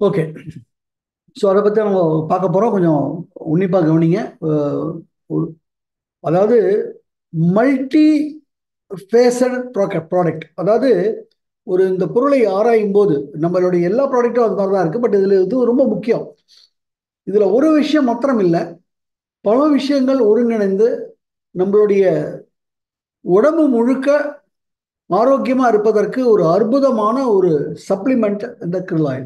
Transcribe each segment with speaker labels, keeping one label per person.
Speaker 1: Okay. So அதை பற்றி நம்ம பார்க்க போகிறோம். கொஞ்சம் உன்னிப்பாக கவனிங்க. அஹ் ஒரு- அதாவது மல்டி ஃபேசட் ப்ராடக்ட். அதாவது இந்த பொருளை ஆராயும் போது நம்மளுடைய எல்லா ப்ராடக்ட்டும் அது மாதிரி தான் இருக்குது. பட் இதில் இது ரொம்ப முக்கியம். இதில் ஒரு விஷயம் மாத்திரம் இல்லை, பல விஷயங்கள் ஒருங்கிணைந்து நம்மளுடைய உடம்பு முழுக்க ஆரோக்கியமாக இருப்பதற்கு ஒரு அற்புதமான ஒரு சப்ளிமெண்ட் இந்த krill oil.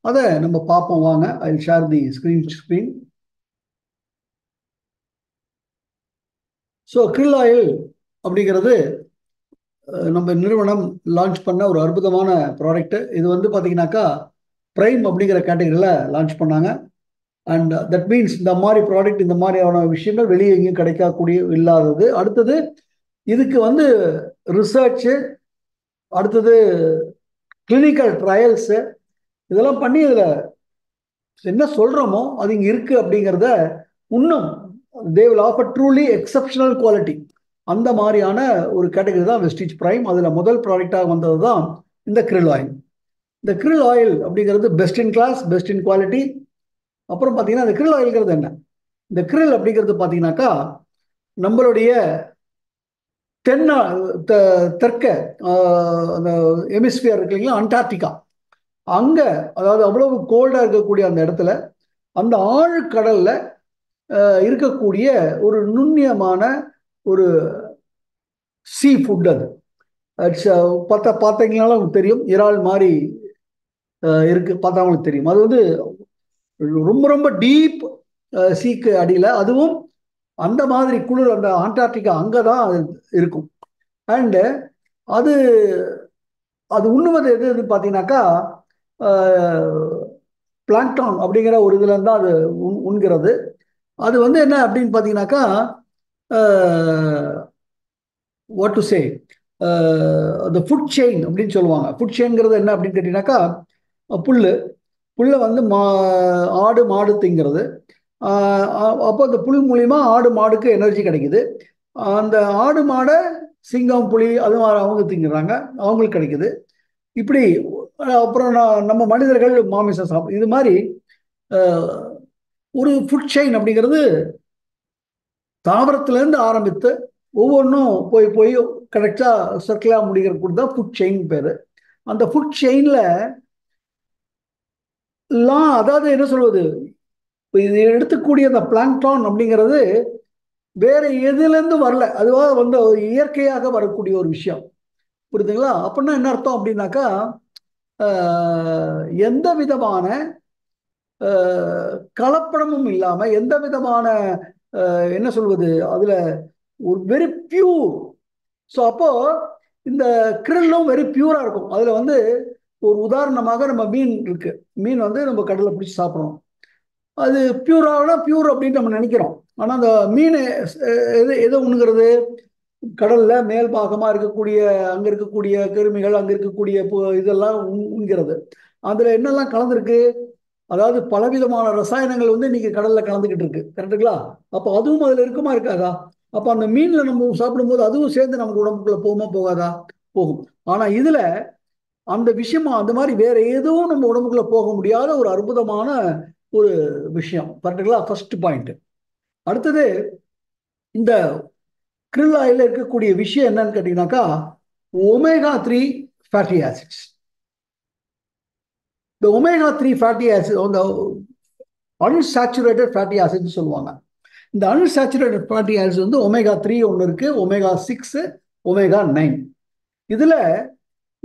Speaker 1: அதை நம்ம பார்ப்போம் வாங்க. ஐ share the screen. So krill oil அப்படிங்கிறது நம்ம நிறுவனம் லான்ச் பண்ண ஒரு அற்புதமான ப்ராடக்ட். இது பார்த்தீங்கன்னாக்கா பிரைம் அப்படிங்கிற கேட்டகரியில் லான்ச் பண்ணாங்க. அண்ட் தட் மீன்ஸ் இந்த மாதிரி ப்ராடக்ட், இந்த மாதிரியான விஷயங்கள் வெளியே எங்கேயும் கிடைக்கக்கூடிய இல்லாதது. அடுத்தது இதுக்கு ரிசர்ச்சு, அடுத்தது கிளினிக்கல் ட்ரையல்ஸு, இதெல்லாம் பண்ணி இதில் என்ன சொல்கிறோமோ அது இங்கே இருக்குது அப்படிங்கிறத இன்னும் they will offer truly exceptional quality. அந்த மாதிரியான ஒரு கேட்டகரி தான் வெஸ்டீஜ் பிரைம். அதில் முதல் ப்ராடக்டாக வந்தது தான் இந்த krill oil. இந்த krill oil அப்படிங்கிறது best in class, best in quality. அப்புறம் பார்த்தீங்கன்னா இந்த krill oilங்கிறது என்ன? இந்த krill அப்படிங்கிறது பார்த்தீங்கன்னாக்கா நம்மளுடைய தென்னா தெற்க அந்த எமிஸ்பியர் இருக்கு இல்லைங்களா, அண்டார்டிகா, அங்கே அதாவது அவ்வளவு கோல்டாக இருக்கக்கூடிய அந்த இடத்துல, அந்த ஆழ்கடல்ல இருக்கக்கூடிய ஒரு நுண்ணியமான ஒரு சீ ஃபுட் அது. பார்த்தீங்கனாலும் உங்களுக்கு தெரியும், இறால் மாதிரி இருக்கு. பார்த்தா உங்களுக்கு தெரியும். அது ரொம்ப ரொம்ப டீப் சீக்கு அடியில், அதுவும் அந்த மாதிரி குளிர் அந்த அண்டார்டிகா அங்கே தான் அது இருக்கும். அண்டு அது அது உண்ணுவது எது பார்த்தீங்கன்னாக்கா பிளாங்டான் அப்படிங்கிற ஒரு இதுல இருந்தால் அது உண்கிறது. அது என்ன அப்படின்னு பார்த்தீங்கன்னாக்கா வாட் டு சே, அந்த ஃபுட் செயின் அப்படின்னு சொல்லுவாங்க. ஃபுட் செயின்ங்கிறது என்ன அப்படின்னு கேட்டீங்கன்னாக்கா புல்லு புல்லை ஆடு மாடு திங்கிறது. அப்போ அந்த புல் மூலியமா ஆடு மாடுக்கு எனர்ஜி கிடைக்குது. அந்த ஆடு மாடை சிங்கம் புலி அது மாதிரி அவங்க திங்கிறாங்க, அவங்களுக்கு கிடைக்குது. இப்படி அப்புறம் நம்ம மனிதர்கள் மாமிசம் சாப்பிடும். இது மாதிரி ஒரு ஃபுட் செயின் அப்படிங்கிறது தாவரத்திலேருந்து ஆரம்பித்து ஒவ்வொன்றும் போய் போய் கரெக்டாக சர்க்கிளாக முடிகிற தான் ஃபுட் செயின் பேர். அந்த ஃபுட் செயினில் அதாவது என்ன சொல்வது, இது எடுத்துக்கூடிய அந்த பிளாங்டான் அப்படிங்கிறது வேற எதுலேருந்து வரல, அதுவாக ஒரு இயற்கையாக வரக்கூடிய ஒரு விஷயம். புரியுதுங்களா? அப்படின்னா என்ன அர்த்தம் அப்படின்னாக்கா எந்த விதமான கலப்படமும் இல்லாம, எந்த விதமான என்ன சொல்வது, அதுல ஒரு வெரி பியூர். ஸோ அப்போ இந்த கிரில்லும் வெரி பியூரா இருக்கும். அதுல ஒரு உதாரணமாக நம்ம மீன் இருக்கு. மீன் நம்ம கடல்ல பிடிச்சி சாப்பிட்றோம். அது பியூரானா பியூர் அப்படின்னு நம்ம நினைக்கிறோம். ஆனா அந்த மீன் எதை உண்ணுகிறது? கடல்ல மேல் பாகமா இருக்கக்கூடிய அங்க இருக்கக்கூடிய கிருமிகள், அங்க இருக்கக்கூடிய இதெல்லாம் உண்கிறது. அதுல என்னெல்லாம் கலந்துருக்கு? அதாவது பலவிதமான ரசாயனங்கள் இன்னைக்கு கடல்ல கலந்துகிட்டு இருக்கு. கரெக்டுங்களா? அப்போ அதுவும் அதுல இருக்குமா இருக்காதா? அப்ப அந்த மீன்ல நம்ம சாப்பிடும்போது அதுவும் சேர்ந்து நமக்கு உடம்புக்குள்ள போகுமா போகாதா? போகும். ஆனா இதுல அந்த விஷயமா அந்த மாதிரி வேற எதுவும் நம்ம உடம்புக்குள்ள போக முடியாத ஒரு அற்புதமான ஒரு விஷயம். கரெக்டுங்களா? First point. அடுத்தது, இந்த krill oil இருக்கக்கூடிய விஷயம் என்னன்னு கேட்டீங்கன்னாக்கா ஒமேகா 3 ஃபேட்டி ஆசிட்ஸ். இந்த ஒமேகா 3 ஃபேட்டி ஆசிட் அந்த அன்சாச்சுரேட்டட் ஃபேட்டி ஆசிட்னு சொல்லுவாங்க. இந்த அன்சாச்சுரேட்டட் ஃபேட்டி ஆசிட் ஒமேகா 3 ஒன்று இருக்கு, ஒமேகா 6, ஒமேகா 9. இதுல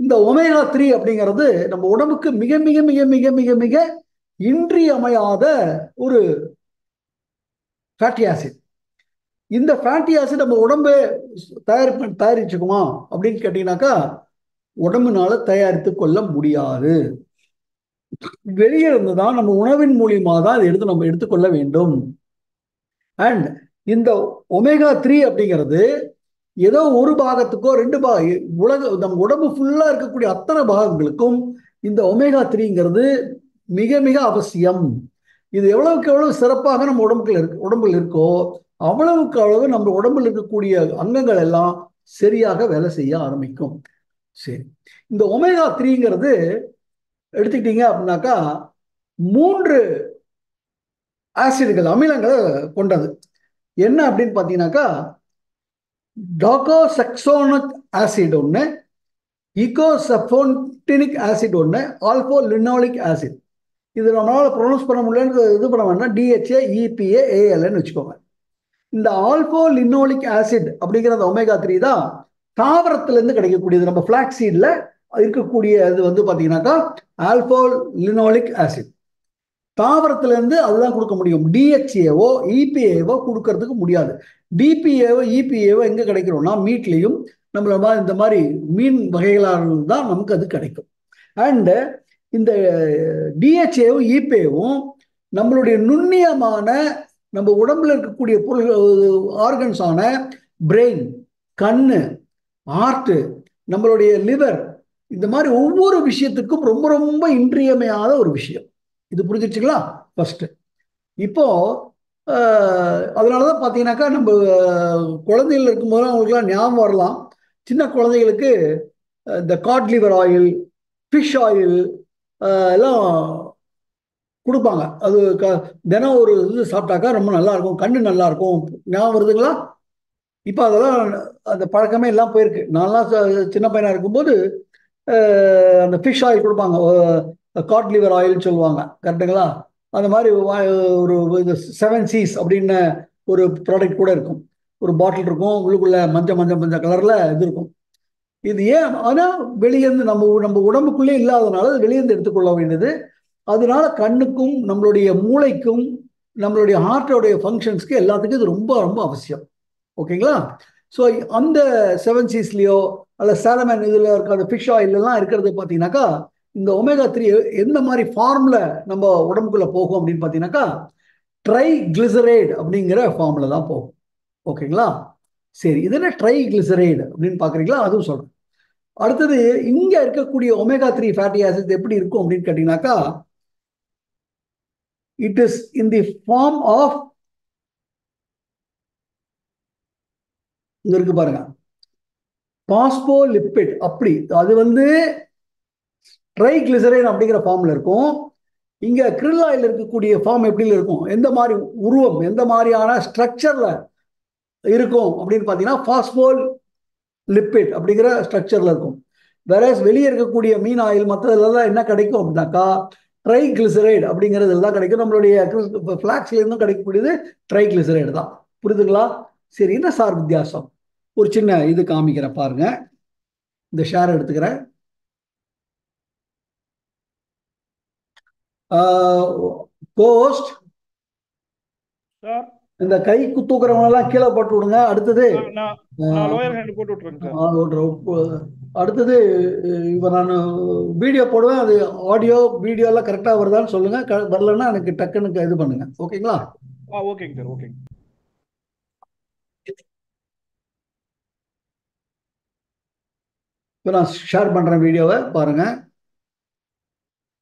Speaker 1: இந்த ஒமேகா 3 அப்படிங்கிறது நம்ம உடம்புக்கு மிக மிக மிக மிக மிக மிக இன்றியமையாத ஒரு ஃபேட்டி ஆசிட். இந்த ஃபேட்டி ஆசிட் நம்ம உடம்பு தயாரிச்சுக்குமா அப்படின்னு கேட்டீங்கன்னாக்கா உடம்புனால தயாரித்து கொள்ள முடியாது. வெளியே இருந்து தான் நம்ம உணவின் மூலியமா தான் இதை நம்ம எடுத்துக்கொள்ள வேண்டும். அண்ட் இந்த ஒமேகா 3 அப்படிங்கிறது ஏதோ ஒரு பாகத்துக்கோ ரெண்டு நம்ம உடம்பு ஃபுல்லா இருக்கக்கூடிய அத்தனை பாகங்களுக்கும் இந்த ஒமேகா 3ங்கிறது மிக மிக அவசியம். இது எவ்வளவுக்கு எவ்வளவு சிறப்பாக நம்ம உடம்புல இருக்கோ அவ்வளவுக்கு அளவு நம்ம உடம்புல இருக்கக்கூடிய அங்கங்கள் எல்லாம் சரியாக வேலை செய்ய ஆரம்பிக்கும். சரி, இந்த ஒமேகா 3ங்கிறது எடுத்துக்கிட்டீங்க அப்படின்னாக்கா 3 ஆசிட்கள் அமிலங்களை கொண்டது. என்ன அப்படின்னு பார்த்தீங்கன்னாக்கா டாகோசெக்சோனிக் ஆசிட் ஒன்று, ஈகோசெஃபோன்டினிக் ஆசிட் ஒன்று, ஆல்போ லினோலிக் ஆசிட். இது நம்மளால ப்ரொனவுன்ஸ் பண்ண முடியலன்னு இது பண்ண வேண்டாம், டிஹெச்ஏ இபிஏ ஏஎல்னு வச்சுக்கோங்க. இந்த ஆல்போ லினோலிக் ஆசிட் அப்படிங்கிற அந்த ஒமேகா 3 தான் தாவரத்திலிருந்து கிடைக்கக்கூடியது. நம்ம ஃபிளாக் சீட்ல இருக்கக்கூடிய இது வந்து பார்த்தீங்கன்னாக்கா ஆல்போ லினோலிக் ஆசிட். தாவரத்திலிருந்து அதுதான் கொடுக்க முடியும். டிஹெச்ஏவோ இபிஏவோ கொடுக்கறதுக்கு முடியாது. டிபிஏவோ இபிஏவோ எங்க கிடைக்கிறோம்னா மீட்லையும் நம்மள இந்த மாதிரி மீன் வகைகளாக தான் நமக்கு அது கிடைக்கும். அண்ட் இந்த டிஹெச்ஏவும் இபிஏவும் நம்மளுடைய நுண்ணியமான நம்ம உடம்புல இருக்கக்கூடிய பொருள்கள் ஆர்கன்ஸ் ஆன பிரெயின், கண்ணு, ஹார்ட், நம்மளுடைய லிவர், இந்த மாதிரி ஒவ்வொரு விஷயத்துக்கும் ரொம்ப ரொம்ப இன்றியமையாத ஒரு விஷயம். இது புரிஞ்சிச்சுங்களா? ஃபர்ஸ்ட் இப்போ அதனாலதான் பார்த்தீங்கன்னாக்கா நம்ம குழந்தைகள் இருக்கும்போது அவங்களுக்குலாம் ஞாபகம் வரலாம். சின்ன குழந்தைகளுக்கு இந்த God liver oil, fish oil எல்லாம் கொடுப்பாங்க. அது தினம் ஒரு இது சாப்பிட்டாக்கா ரொம்ப நல்லா இருக்கும், கண்ணு நல்லா இருக்கும். ஞாபகம் வருதுங்களா? இப்போ அதெல்லாம் அந்த பழக்கமே எல்லாம் போயிருக்கு. நான்லாம் சின்ன பையனா இருக்கும்போது அந்த ஃபிஷ் ஆயில் கொடுப்பாங்க, காட் லிவர் ஆயில்னு சொல்லுவாங்க, கரெக்டுங்களா? அந்த மாதிரி ஒரு 7 C's அப்படின்னு ஒரு ப்ராடக்ட் கூட இருக்கும். ஒரு பாட்டில் இருக்கும், உள்ளுக்குள்ள மஞ்சள் மஞ்சள் மஞ்சள் கலர்ல இது இருக்கும். இது ஏன் ஆனா வெளியேந்து நம்ம நம்ம உடம்புக்குள்ளே இல்லாதனால வெளியேந்து எடுத்துக்கொள்ள வேண்டியது. அதனால கண்ணுக்கும் நம்மளுடைய மூளைக்கும் நம்மளுடைய ஹார்ட்டோடைய ஃபங்க்ஷன்ஸ்க்கு எல்லாத்துக்கும் இது ரொம்ப ரொம்ப அவசியம். ஓகேங்களா? ஸோ அந்த 7 Cஸ்லையோ அல்ல சாலமன் இதில் இருக்க அந்த ஃபிஷ் ஆயிலெல்லாம் இருக்கிறது பார்த்தீங்கன்னாக்கா இந்த ஒமேகா 3 எந்த மாதிரி ஃபார்ம்ல நம்ம உடம்புக்குள்ள போகும் அப்படின்னு பார்த்தீங்கன்னாக்கா ட்ரைகிளிசரைடு அப்படிங்கிற ஃபார்ம்ல தான் போகும். ஓகேங்களா? சரி, இது என்ன ட்ரைகிளிசரைடு அப்படின்னு பார்க்குறீங்களா? அதுவும் சொல்கிறேன். அடுத்தது இங்கே இருக்கக்கூடிய ஒமேகா 3 ஃபேட்டி ஆசிட் எப்படி இருக்கும் அப்படின்னு கேட்டிங்கனாக்கா it is in the form of, இங்க இருக்கு பாருங்க, பாஸ்போலிப்பிட். அப்படி அது வந்து ட்ரைகிளிசரைடு அப்படிங்கிற ஃபார்ம்ல இருக்கும். இங்க krill ஆயில் இருக்கக்கூடிய ஃபார்ம் எப்படி இருக்கும், எந்த மாதிரி உருவம், எந்த மாதிரியான ஸ்ட்ரக்சர்ல இருக்கும் அப்படின்னு பார்த்தீங்கன்னா பாஸ்போலிப்பிட் அப்படிங்கிற ஸ்ட்ரக்சர்ல இருக்கும். வேற வெளியே இருக்கக்கூடிய மீன் ஆயில் மற்றதுலாம் என்ன கிடைக்கும் அப்படின்னாக்கா ட்ரைகிளிசரைடு அப்படிங்கிறது எல்லாம் கிடைக்கும். நம்மளுடைய ஃபிளாக்ஸ்ல இருந்தும் கிடைக்கக்கூடியது ட்ரைகிளிசரைடு தான். புரியுதுங்களா? சரி, என்ன சார் வித்தியாசம்? ஒரு சின்ன இது காமிக்கிறேன் பாருங்க. இந்த ஷேர் எடுத்துக்கிறேன். கோஸ்ட்
Speaker 2: சார்
Speaker 1: இந்த கை தூக்குறவங்க எல்லாம் கீழே போட்டு விடுங்க. அடுத்தது
Speaker 2: நான் லோயர் ஹேண்ட் போட்டு விட்டுறேங்க சார்.
Speaker 1: அடுத்தது இப்போ நான் வீடியோ போடுவேன், அது ஆடியோ வீடியோ எல்லாம் கரெக்டா வருதான்னு சொல்லுங்க. வரலன்னா எனக்கு டக்குன்னு இது பண்ணுங்க. ஓகேங்களா?
Speaker 2: ஓகேங்க சார். ஓகேங்க.
Speaker 1: இப்போ நான் ஷேர் பண்றேன் வீடியோவை பாருங்க.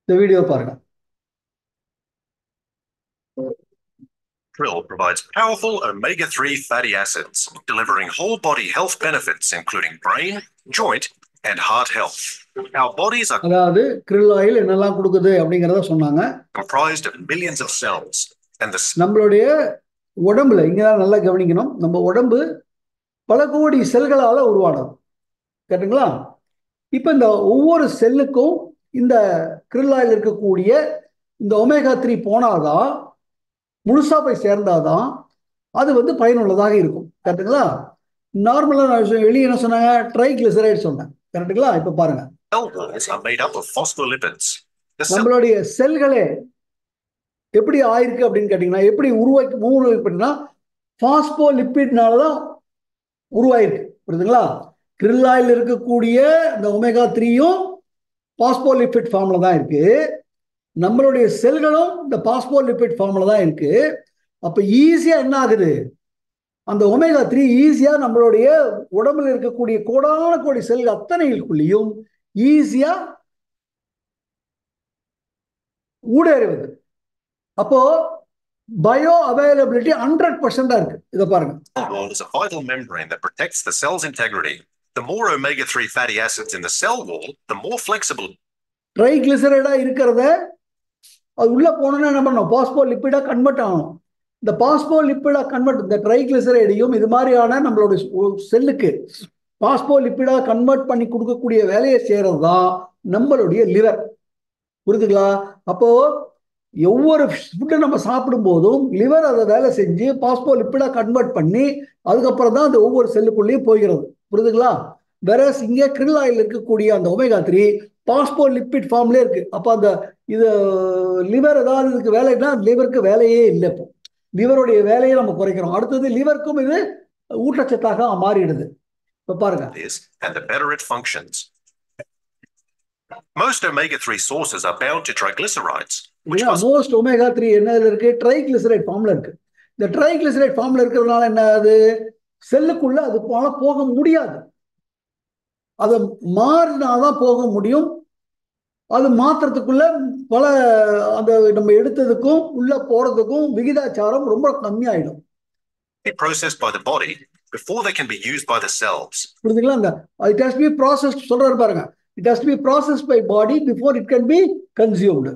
Speaker 1: இந்த வீடியோ பாருங்க.
Speaker 3: Krill provides powerful omega-3 fatty acids, delivering whole body health benefits including brain, joint, and heart health. Our bodies are
Speaker 1: அதாவது krill ஆயில் என்னெல்லாம் கொடுக்குது அப்படிங்கிறத சொன்னாங்க.
Speaker 3: comprised of millions of cells, and
Speaker 1: நம்மளுடைய உடம்புல இங்கதான் நல்லா கவனிக்கணும், நம்ம உடம்பு பல கோடி செல்களால உருவானது. கேட்டுங்களா? இப்ப இந்த ஒவ்வொரு செல்லுக்கும் இந்த krill ஆயில் இருக்கக்கூடிய இந்த ஒமேகா 3 போனாதான், முழுசா போய் சேர்ந்தாதான் அது வந்து பயனுள்ளதாக இருக்கும். கரெக்டுங்களா? நார்மலா நான் வெளியே என்ன சொன்னாங்க, ட்ரைகிளிசரைடு சொன்னேன். கரெக்டுங்களா? இப்ப பாருங்க,
Speaker 3: cell walls are made up of phospholipids.
Speaker 1: நம்மளுடைய செல்களே எப்படி ஆயிருக்கு அப்படின்னு கேட்டீங்கன்னா, எப்படி உருவாக்கினா பாஸ்போலிப்பிட்னாலதான் உருவாயிருக்கு. புரியுதுங்களா? krill ஆயில் இருக்கக்கூடிய இந்த ஒமேகா 3யும் பாஸ்போலிப்பிட் ஃபார்ம்ல தான் இருக்கு. நம்மளுடைய செல்களும் இந்த பாஸ்போலிப்பிட் ஃபார்ம்ல தான் இருக்கு. அப்ப ஈஸியா என்ன ஆகுது, அந்த ஒமேகா 3 ஈஸியா நம்மளுடைய உடம்புல இருக்கக்கூடிய கோடான கோடி செல்கள் அத்தனைக்குள்ளேயும் ஈஸியா ஊடேறுவது. அப்போ பயோ அவைலபிலிட்டி 100% இருக்கு. இத பாருங்க.
Speaker 3: Cell wall is a vital membrane that protects the cell's integrity. The more omega-3 fatty acids in the cell wall, the more flexible.
Speaker 1: ட்ரைகிளிசரைடா இருக்கிறத அது உள்ள போனோம்னா என்ன பண்ணணும், பாஸ்போலிப்பிடா கன்வெர்ட் ஆகணும். இந்த பாஸ்போலிப்பிடா கன்வெர்ட், இந்த ட்ரைகிளிசரைடையும் இது மாதிரியான நம்மளோட செல்லுக்கு பாஸ்போலிப்பிடா கன்வெர்ட் பண்ணி கொடுக்கக்கூடிய வேலையை செய்யறது தான் நம்மளுடைய லிவர். புரியுதுங்களா? அப்போ ஒவ்வொரு ஃபுட்டை நம்ம சாப்பிடும் போதும் லிவர் அதை வேலை செஞ்சு பாஸ்போலிப்பிடா கன்வெர்ட் பண்ணி அதுக்கப்புறம் தான் அந்த ஒவ்வொரு செல்லுக்குள்ளேயும் போகிறது. புரியுதுங்களா? வேற இங்கே krill ஆயில் இருக்கக்கூடிய அந்த ஒமேகா 3 பாஸ்போலிப்பிட் ஃபார்ம்லேயே இருக்கு. அப்போ அந்த இது லிவர் ஏதாவது இதுக்கு வேலைன்னா லிவருக்கு வேலையே இல்லை. இப்போ லிவருடைய வேலையை நம்ம குறைக்கிறோம். அடுத்தது லிவருக்கும் இது ஊட்டச்சத்தாக மாறிடுது. இப்போ பாருங்க,
Speaker 3: and the better it functions. Most omega-3 sources are bound to triglycerides, which
Speaker 1: most omega 3 என்னதுல இருக்கு, ட்ரைகிளிசரைட் ஃபார்ம்ல இருக்கு. இந்த ட்ரைகிளிசரைட் ஃபார்ம்ல இருக்கிறதுனால என்ன ஆகுது, செல்லுக்குள்ள அது போக முடியாது. அதை மாறினாதான் போக முடியும். அது மாத்திரத்துக்குள்ள பல அந்த நம்ம எடுத்ததுக்கும் உள்ள போறதுக்கும் விகிதாச்சாரம் ரொம்ப கம்மியாயிடும்.
Speaker 3: processed by the body before they can be used by the cells.
Speaker 1: புரியுதுங்களா? அந்த it has to be processed சொல்றாரு பாருங்க. It has to be processed by body before it can be consumed.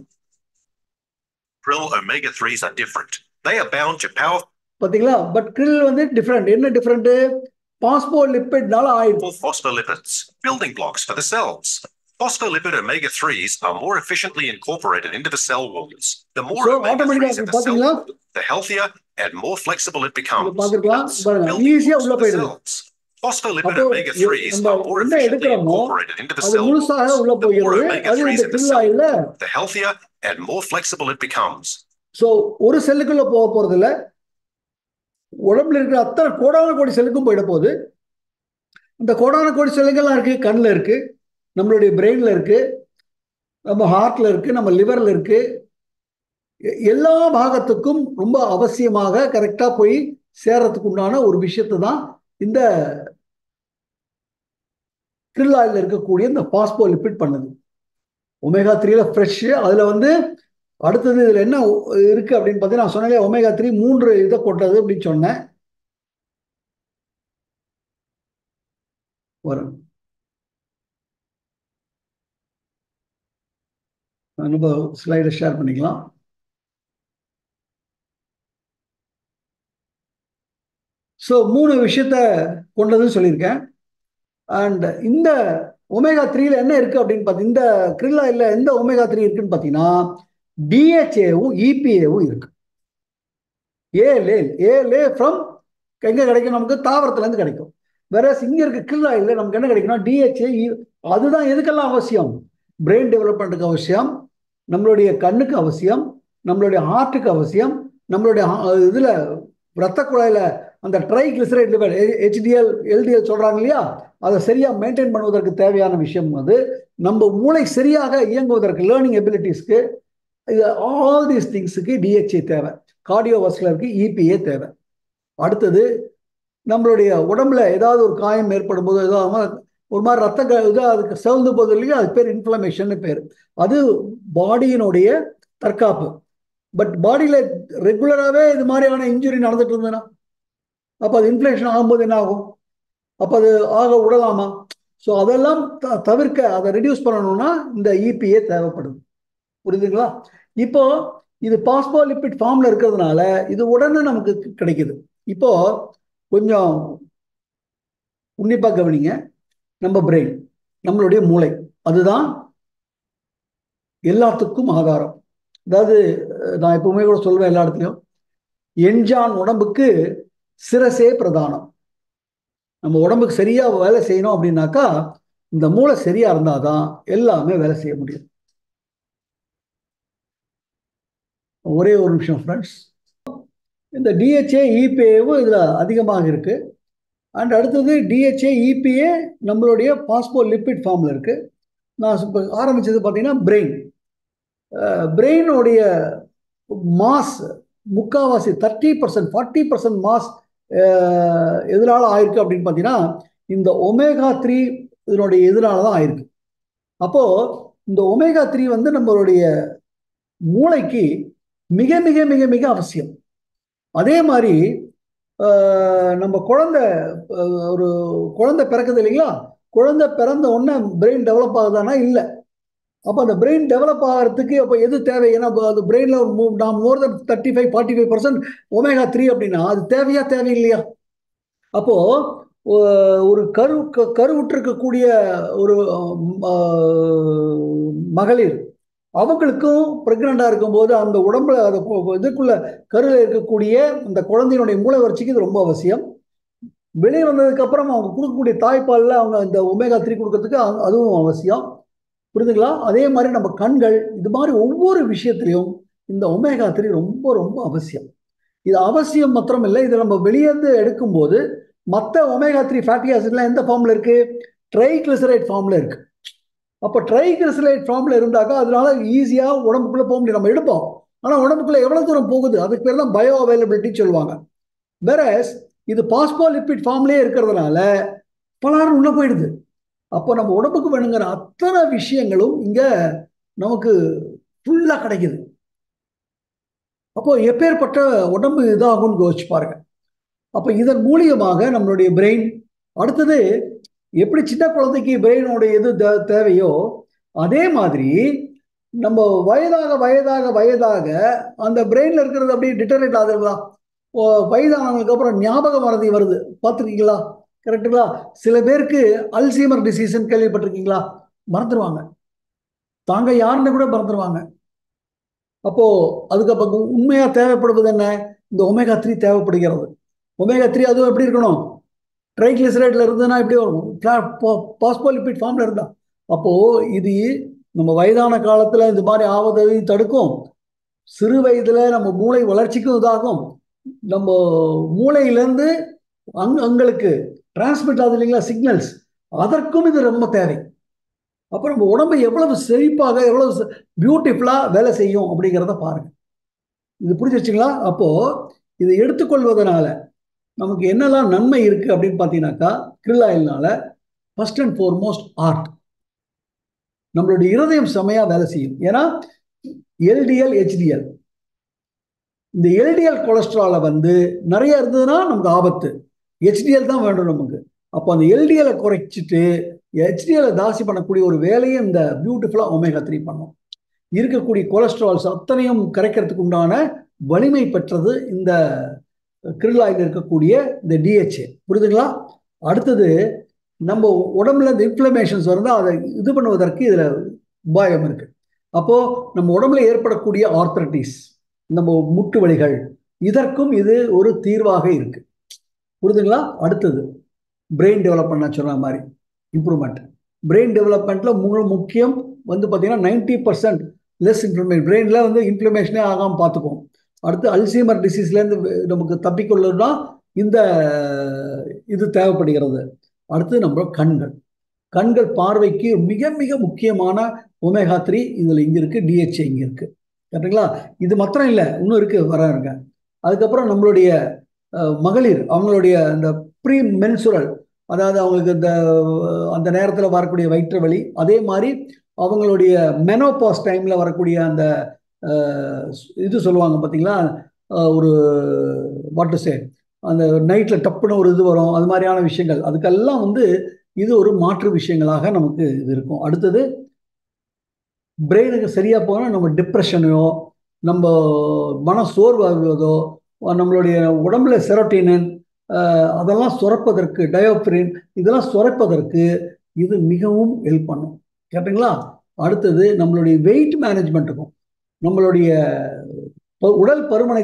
Speaker 3: Krill omega-3s are different. They are bound to powerful
Speaker 1: பாத்தீங்களா? But krill வந்து different. என்ன different? பாஸ்போலிப்பிட்னால ஆயிடுச்சு.
Speaker 3: phospholipids, building blocks for the cells. Phospholipid omega-3s are more efficiently incorporated into the cell walls. The more omega-3s in the cell wall, the healthier and more flexible it becomes.
Speaker 1: ஈஸியா உள்ள போயிடுது.
Speaker 3: Phospholipid omega-3s are more efficiently incorporated into the cell walls.
Speaker 1: The
Speaker 3: more omega-3s in the cell wall, the healthier and more flexible it becomes.
Speaker 1: So ஒரு செல்லுக்குள்ள போக போறது இல்ல, உடம்புல இருக்கிற அத்தனை கோடான கோடி செல்லுக்கும் போயிட போகுது. இந்த கோடான கோடி செல்லுங்கள்லாம் இருக்கு, கண்ணில் இருக்கு, நம்மளுடைய பிரெயின்ல இருக்கு, நம்ம ஹார்ட்ல இருக்கு, நம்ம லிவர்ல இருக்கு. எல்லா பாகத்துக்கும் ரொம்ப அவசியமாக கரெக்டா போய் சேர்றதுக்கு உண்டான ஒரு விஷயத்தை தான் இந்த krill ஆயில்ல இருக்கக்கூடிய இந்த பாஸ்போலிப்பிட் பண்ணுது. ஒமேகா 3ல ஃப்ரெஷ். அதுல வந்து அடுத்தது இதுல என்ன இருக்கு அப்படின்னு பார்த்தீங்கன்னா, நான் சொன்னேன் ஒமேகா 3 3 இதை கொட்டது அப்படின்னு சொன்னேன். வரும் நம்ம ஸ்லைடை ஷேர் பண்ணிக்கலாம். ஸோ 3 விஷயத்த கொண்டதுன்னு சொல்லியிருக்கேன். அண்ட் இந்த ஒமேகா 3ல என்ன இருக்கு அப்படின்னு பார்த்தீங்கன்னா, இந்த krill ஆயில்ல எந்த ஒமேகா 3 இருக்குன்னு பார்த்தீங்கன்னா DHAவும் EPAவும் இருக்கு. ஏலே ஃப்ரம் எங்க கிடைக்கும், நமக்கு தாவரத்துல இருந்து கிடைக்கும். வேற இங்க இருக்க krill ஆயில்ல நமக்கு என்ன கிடைக்கும்னா DHA. அதுதான் எதுக்கெல்லாம் அவசியம், பிரெயின் டெவலப்மெண்ட்டுக்கு அவசியம், நம்மளுடைய கண்ணுக்கு அவசியம், நம்மளுடைய ஹார்ட்டுக்கு அவசியம், நம்மளுடைய இதுல ரத்த குழாயில அந்த ட்ரைகிளிசரைட் லெவல் HDL LDL சொல்றாங்க இல்லையா, அதை சரியா மெயின்டைன் பண்ணுவதற்கு தேவையான விஷயம். அது நம்ம மூளை சரியாக இயங்குவதற்கு, லேர்னிங் எபிலிட்டிஸ்க்கு, இது ஆல் தீஸ் திங்ஸுக்கு DHA தேவை. கார்டியோவாஸ்குலருக்கு EPA தேவை. அடுத்தது நம்மளுடைய உடம்புல ஏதாவது ஒரு காயம் ஏற்படும் போது ஏதாவது ஒரு மாதிரி ரத்த அதுக்கு சிவந்து போகுது இல்லையா, அது பேர் இன்ஃப்ளமேஷன் பேர். அது பாடியினுடைய தற்காப்பு. பட் பாடியில ரெகுலராகவே இது மாதிரியான இன்ஜுரி நடந்துட்டு இருந்ததுன்னா அப்போ அது இன்ஃப்ளமேஷன் ஆகும்போது என்ன ஆகும், அப்போ அது ஆக விடலாமா? ஸோ அதெல்லாம் தவிர்க்க, அதை ரெடியூஸ் பண்ணணும்னா இந்த EPA தேவைப்படுது. புரியுதுங்களா? இப்போ இது பாஸ்போலிப்பிட் ஃபார்ம்ல இருக்கிறதுனால இது உடனே நமக்கு கிடைக்குது. இப்போ கொஞ்சம் உன்னிப்பா கவனிங்க. நம்ம பிரெயின், நம்மளுடைய மூளை, அதுதான் எல்லாத்துக்கும் ஆதாரம். அதாவது நான் எப்பவுமே கூட சொல்வேன் எல்லா இடத்துலையும், என்ஜான் உடம்புக்கு சிரசே பிரதானம். நம்ம உடம்புக்கு சரியா வேலை செய்யணும் அப்படின்னாக்கா இந்த மூளை சரியா இருந்தாதான் எல்லாமே வேலை செய்ய முடியும். ஒரே ஒரு நிமிஷம் ஃப்ரெண்ட்ஸ். இந்த DHA EPAவும் இதுல அதிகமாக இருக்கு. அண்ட் அடுத்தது DHA EPA நம்மளுடைய பாஸ்போலிப்பிட் ஃபார்ம்ல இருக்கு. நான் இப்போ ஆரம்பிச்சது பார்த்தீங்கன்னா பிரெயினுடைய மாஸ் முக்காவாசி 30% 40% மாஸ் எதனால ஆயிருக்கு அப்படின்னு பார்த்தீங்கன்னா இந்த ஒமேகா 3 இதனுடைய இதனால தான் ஆயிருக்கு. அப்போ இந்த ஒமேகா 3 வந்து நம்மளுடைய மூளைக்கு மிக மிக மிக மிக அவசியம். அதே மாதிரி நம்ம ஒரு குழந்தை பிறக்குது இல்லைங்களா, குழந்தை பிறந்த உடனே பிரெயின் டெவலப் ஆகுதானா? இல்லை. அப்போ அந்த பிரெயின் டெவலப் ஆகிறதுக்கு அப்போ எது தேவை? ஏன்னா அந்த பிரெயினில் நான் மோர் தென் 35-45% ஒமேகா 3 அப்படின்னா அது தேவையா தேவையில்லையா? அப்போ ஒரு கருவுற்றிருக்கக்கூடிய ஒரு மகளிர் அவங்களுக்கும் பிரெக்னண்டா இருக்கும்போது அந்த உடம்புல இதுக்குள்ள கருவில் இருக்கக்கூடிய அந்த குழந்தையினுடைய மூளை வளர்ச்சிக்கு இது ரொம்ப அவசியம். வெளியே வந்ததுக்கு அப்புறம் அவங்க கொடுக்கக்கூடிய தாய்ப்பாலில் அவங்க அந்த ஒமேகா 3 கொடுக்கறதுக்கு அதுவும் அவசியம். புரியுதுங்களா? அதே மாதிரி நம்ம கண்கள், இது மாதிரி ஒவ்வொரு விஷயத்திலையும் இந்த ஒமேகா 3 ரொம்ப ரொம்ப அவசியம். இது அவசியம் மாத்திரம் இல்லை, இதை நம்ம வெளியேந்து எடுக்கும்போது மற்ற ஒமேகா 3 ஃபேட்டி ஆசிட்லாம் எந்த ஃபார்ம்ல இருக்கு? ட்ரைகிளிசரைட் ஃபார்ம்ல இருக்கு. அப்போ ட்ரைகிளிசரைட் ஃபார்ம்ல இருந்தாக்கா அதனால ஈஸியா உடம்புக்குள்ள போக முடியும். நம்ம எடுப்போம், ஆனா உடம்புக்குள்ள எவ்வளவு தூரம் போகுது அதுக்கு பேர் தான் பயோ அவைலபிலிட்டி சொல்லுவாங்க. வேறஸ் இது பாஸ்போலிபிட் ஃபார்ம்லயே இருக்கிறதுனால பலரும் உள்ள போயிடுது. அப்போ நம்ம உடம்புக்கு வேணுங்கிற அத்தனை விஷயங்களும் இங்க நமக்கு ஃபுல்லா கிடைக்குது. அப்போ எப்பேற்பட்ட உடம்பு இதாகும்னு யோசிச்சு பாருங்க. அப்போ இதன் மூலியமாக நம்மளுடைய பிரெயின், அடுத்தது எப்படி சின்ன குழந்தைக்கு பிரெயினோட எது தேவையோ அதே மாதிரி நம்ம வயதாக வயதாக வயதாக அந்த பிரெயின்ல இருக்கிறது அப்படியே டிட்டரேட் ஆகுதுங்களா? வயதானவங்களுக்கு அப்புறம் ஞாபக மறதி வருது, பார்த்துருக்கீங்களா? கரெக்டுங்களா? சில பேருக்கு அல்சீமர் டிசீஸ்ன்னு கேள்விப்பட்டிருக்கீங்களா? மறந்துடுவாங்க, தாங்க யாருன்னு கூட மறந்துடுவாங்க. அப்போ அதுக்கப்புறம் உண்மையா தேவைப்படுவது என்ன? இந்த ஒமேகா 3 தேவைப்படுகிறது. ஒமேகா 3 அதுவும் எப்படி இருக்கணும்? ட்ரைகிளிசரைட்ல இருந்ததுன்னா எப்படி வரும்? பாஸ்போலிபிட் ஃபார்ம்ல இருந்தா. அப்போ இது நம்ம வயதான காலத்துல இந்த மாதிரி ஆவதையும் தடுக்கும், சிறு வயதுல நம்ம மூளை வளர்ச்சிக்கும் இதாகும், நம்ம மூளையிலேருந்து அங்களுக்கு டிரான்ஸ்மிட் ஆகுது இல்லைங்களா சிக்னல்ஸ், அதற்கும் இது ரொம்ப தேவை. அப்போ நம்ம உடம்பு எவ்வளவு செழிப்பாக எவ்வளவு பியூட்டிஃபுல்லா வேலை செய்யும் அப்படிங்கிறத பாருங்க. இது புரிஞ்சிருச்சுங்களா? அப்போ இதை எடுத்துக்கொள்வதனால நமக்கு என்னெல்லாம் நன்மை இருக்கு அப்படின்னு பார்த்தீங்கன்னாக்கா, krill oilனால ஃபர்ஸ்ட் அண்ட் ஃபார்மோஸ்ட் ஆர்ட், நம்மளுடைய இருதயம் செமையா வேலை செய்யும். ஏன்னா எல்டிஎல் ஹெச்டிஎல், இந்த எல்டிஎல் கொலஸ்ட்ரால நிறைய இருந்ததுன்னா நமக்கு ஆபத்து, ஹெச்டிஎல் தான் வேண்டும் நமக்கு. அப்போ அந்த எல்டிஎலை குறைச்சிட்டு ஹெச்டிஎலை தாசி பண்ணக்கூடிய ஒரு வேலையை இந்த பியூட்டிஃபுல்லா ஒமேகா 3 பண்ணும். இருக்கக்கூடிய கொலஸ்ட்ரால்ஸ் அத்தனையும் கரைக்கிறதுக்கு உண்டான வலிமை பெற்றது இந்த krill oil இருக்கக்கூடிய இந்த DHA. புரியுதுங்களா? அடுத்தது நம்ம உடம்புல இந்த இன்ஃப்ளமேஷன்ஸ் இருந்தால் அதை இது பண்ணுவதற்கு இதுல உபாயம் இருக்கு. அப்போ நம்ம உடம்புல ஏற்படக்கூடிய ஆர்த்ரைட்டிஸ், நம்ம முட்டு வலிகள், இதற்கும் இது ஒரு தீர்வாக இருக்கு. புரியுதுங்களா? அடுத்தது பிரெயின் டெவலப்மெண்ட் சொன்ன மாதிரி இம்ப்ரூவ்மெண்ட். பிரெயின் டெவலப்மெண்ட்ல முக்கியம் பார்த்தீங்கன்னா 90% லெஸ் இன்ஃப்ளமேஷன், பிரெயின்ல இன்ஃப்ளமேஷனே ஆகாமல் பார்த்துக்கும். அடுத்து அல்சீமர் டிசீஸ்லேருந்து நமக்கு தப்பிக்கொள்ளா இந்த இது தேவைப்படுகிறது. அடுத்து நம்ம கண்கள் பார்வைக்கு மிக மிக முக்கியமான ஒமேகா 3 இதுல இங்க இருக்கு, DHA இங்க இருக்கு. கரெக்டுங்களா? இது மாத்திரம் இல்லை, இன்னும் இருக்கு, வராங்க. அதுக்கப்புறம் நம்மளுடைய மகளிர் அவங்களுடைய இந்த ப்ரீ மென்சுரல், அதாவது அவங்களுக்கு அந்த நேரத்தில் வரக்கூடிய வயிற்று வலி, அதே மாதிரி அவங்களுடைய மெனோபாஸ் டைம்ல வரக்கூடிய அந்த இது சொல்லுவாங்க பார்த்தீங்களா, ஒரு வாட் டு சே, அந்த நைட்ல டப்புன்னு ஒரு இது வரும், அது மாதிரியான விஷயங்கள், அதுக்கெல்லாம் இது ஒரு மாற்று விஷயங்களாக நமக்கு இது இருக்கும். அடுத்தது பிரெயினுக்கு சரியா போனால் நம்ம டிப்ரெஷனையோ, நம்ம மன சோர்வாகுவதோ, நம்மளுடைய உடம்புல செரோட்டினின் அதெல்லாம் சுரப்பதற்கு, டயோப்ரின் இதெல்லாம் சுரப்பதற்கு இது மிகவும் ஹெல்ப் பண்ணும். கேட்டீங்களா? அடுத்தது நம்மளுடைய வெயிட் மேனேஜ்மெண்ட்டுக்கும், நம்மளுடைய உடல் பருமனை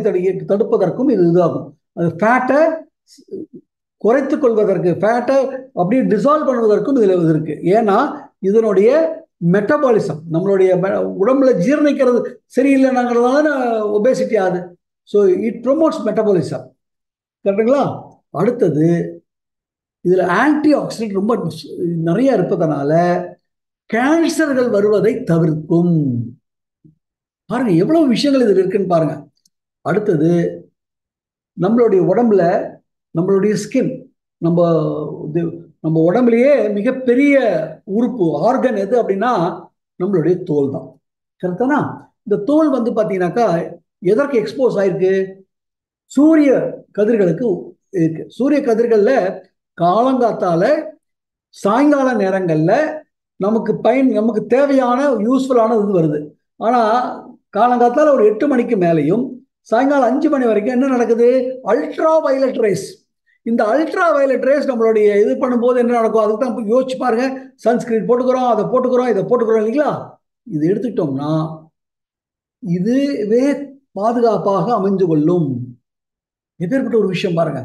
Speaker 1: தடுப்பதற்கும் இது இதாகும். அது ஃபேட்டை குறைத்து கொள்வதற்கு, ஃபேட்டை அப்படியே டிசால்வ் பண்ணுவதற்கும் இதுல இருக்கு. ஏன்னா இதனுடைய மெட்டபாலிசம், நம்மளுடைய உடம்புல ஜீரணிக்கிறது சரியில்லைனாங்கிறதால ஒபேசிட்டி ஆகுது. So it promotes metabolism. கரெக்டுங்களா? அடுத்தது இதுல ஆன்டி ஆக்சிடென்ட் ரொம்ப நிறைய இருப்பதனால கேன்சர்கள் வருவதை தவிர்க்கும். பாருங்க எவ்வளவு விஷயங்கள் இதுல இருக்குன்னு பாருங்க. அடுத்தது நம்மளுடைய உடம்புல நம்மளுடைய ஸ்கின், நம்ம உடம்புலயே மிகப்பெரிய உறுப்பு ஆர்கன் எது அப்படின்னா நம்மளுடைய தோல் தான். கரெக்டானா? இந்த தோல் பாத்தீங்கன்னாக்கா எதற்கு எக்ஸ்போஸ் ஆயிருக்கு? சூரிய கதிர்களுக்கு இருக்கு. சூரிய கதிர்கள்ல காலங்காத்தால சாயங்கால நேரங்கள்ல நமக்கு தேவையான யூஸ்ஃபுல்லான இது வருது. ஆனால் காலங்காத்தால் ஒரு 8 மணிக்கு மேலேயும் சாயங்காலம் 5 மணி வரைக்கும் என்ன நடக்குது? Ultra violet race. இந்த அல்ட்ரா வயலட் ரேஸ் நம்மளுடைய இது பண்ணும்போது என்ன நடக்கும்? அதுக்கு தான் யோசிச்சு பாருங்க. சன்ஸ்கிரீன் போட்டுக்கிறோம், அதை போட்டுக்கிறோம், இதை போட்டுக்கிறோம் இல்லைங்களா? இது எடுத்துக்கிட்டோம்னா இதுவே பாதுகாப்பாக அமைந்து கொள்ளும். எப்பேற்பட்ட ஒரு விஷயம் பாருங்க.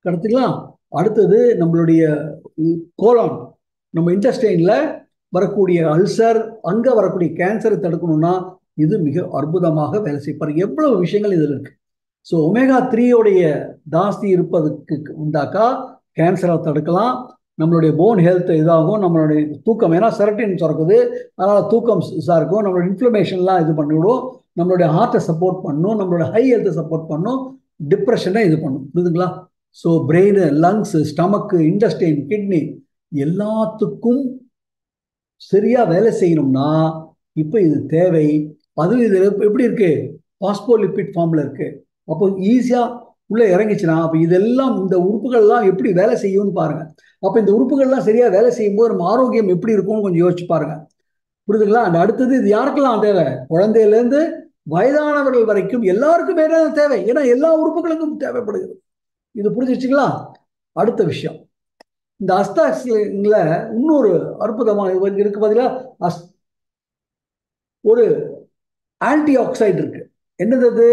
Speaker 1: கருத்துக்கலாம். அடுத்தது நம்மளுடைய கோலான், நம்ம இன்டெஸ்டைன்ல வரக்கூடிய அல்சர், அங்க வரக்கூடிய கேன்சரை தடுக்கணும்னா இது மிக அற்புதமாக வேலை செய்ப்பாரு. எவ்வளவு விஷயங்கள் இதில் இருக்கு. ஸோ ஒமேகா 3 ஜாஸ்தி இருப்பதுக்கு உண்டாக்கா கேன்சரை தடுக்கலாம். நம்மளுடைய போன் ஹெல்த் இதாகும். நம்மளுடைய தூக்கம், ஏன்னா செரட்டின் சுரக்குது, அதனால தூக்கம் இதாக இருக்கும். நம்மளோட இன்ஃப்ளமேஷன்லாம் இது பண்ணிவிடும். நம்மளுடைய ஹார்ட்டை சப்போர்ட் பண்ணும், நம்மளோட ஹை ஹெல்த்தை சப்போர்ட் பண்ணும், டிப்ரெஷனை இது பண்ணும். புரியுதுங்களா? So brain, lungs, ஸ்டமக்கு, intestine, kidney எல்லாத்துக்கும் சரியா வேலை செய்யணும்னா இப்போ இது தேவை. அதுவும் இது எப்படி இருக்கு? பாஸ்போலிபிட் ஃபார்ம்ல இருக்கு. அப்போ ஈஸியா உள்ள இறங்கிச்சுன்னா அப்போ இதெல்லாம், இந்த உறுப்புகள்லாம் எப்படி வேலை செய்யும்னு பாருங்க. அப்போ இந்த உறுப்புகள்லாம் சரியா வேலை செய்யும் போது நம்ம ஆரோக்கியம் எப்படி இருக்கும்னு கொஞ்சம் யோசிச்சு பாருங்க. புரியுதுங்களா? அந்த அடுத்தது இது யாருக்கெல்லாம் தேவை? குழந்தையிலேருந்து வயதானவர்கள் வரைக்கும் எல்லாருக்குமே தேவை. ஏன்னா எல்லா உறுப்புகளுக்கும் தேவைப்படுகிறது. இது புரிஞ்சிச்சுங்களா? அடுத்த விஷயம், இந்த அஸ்டாக்ஸ்ல இன்னொரு அற்புதமான இருக்கு. பார்த்தீங்களா? ஒரு ஆன்டி ஆக்சைடு இருக்கு. என்னது?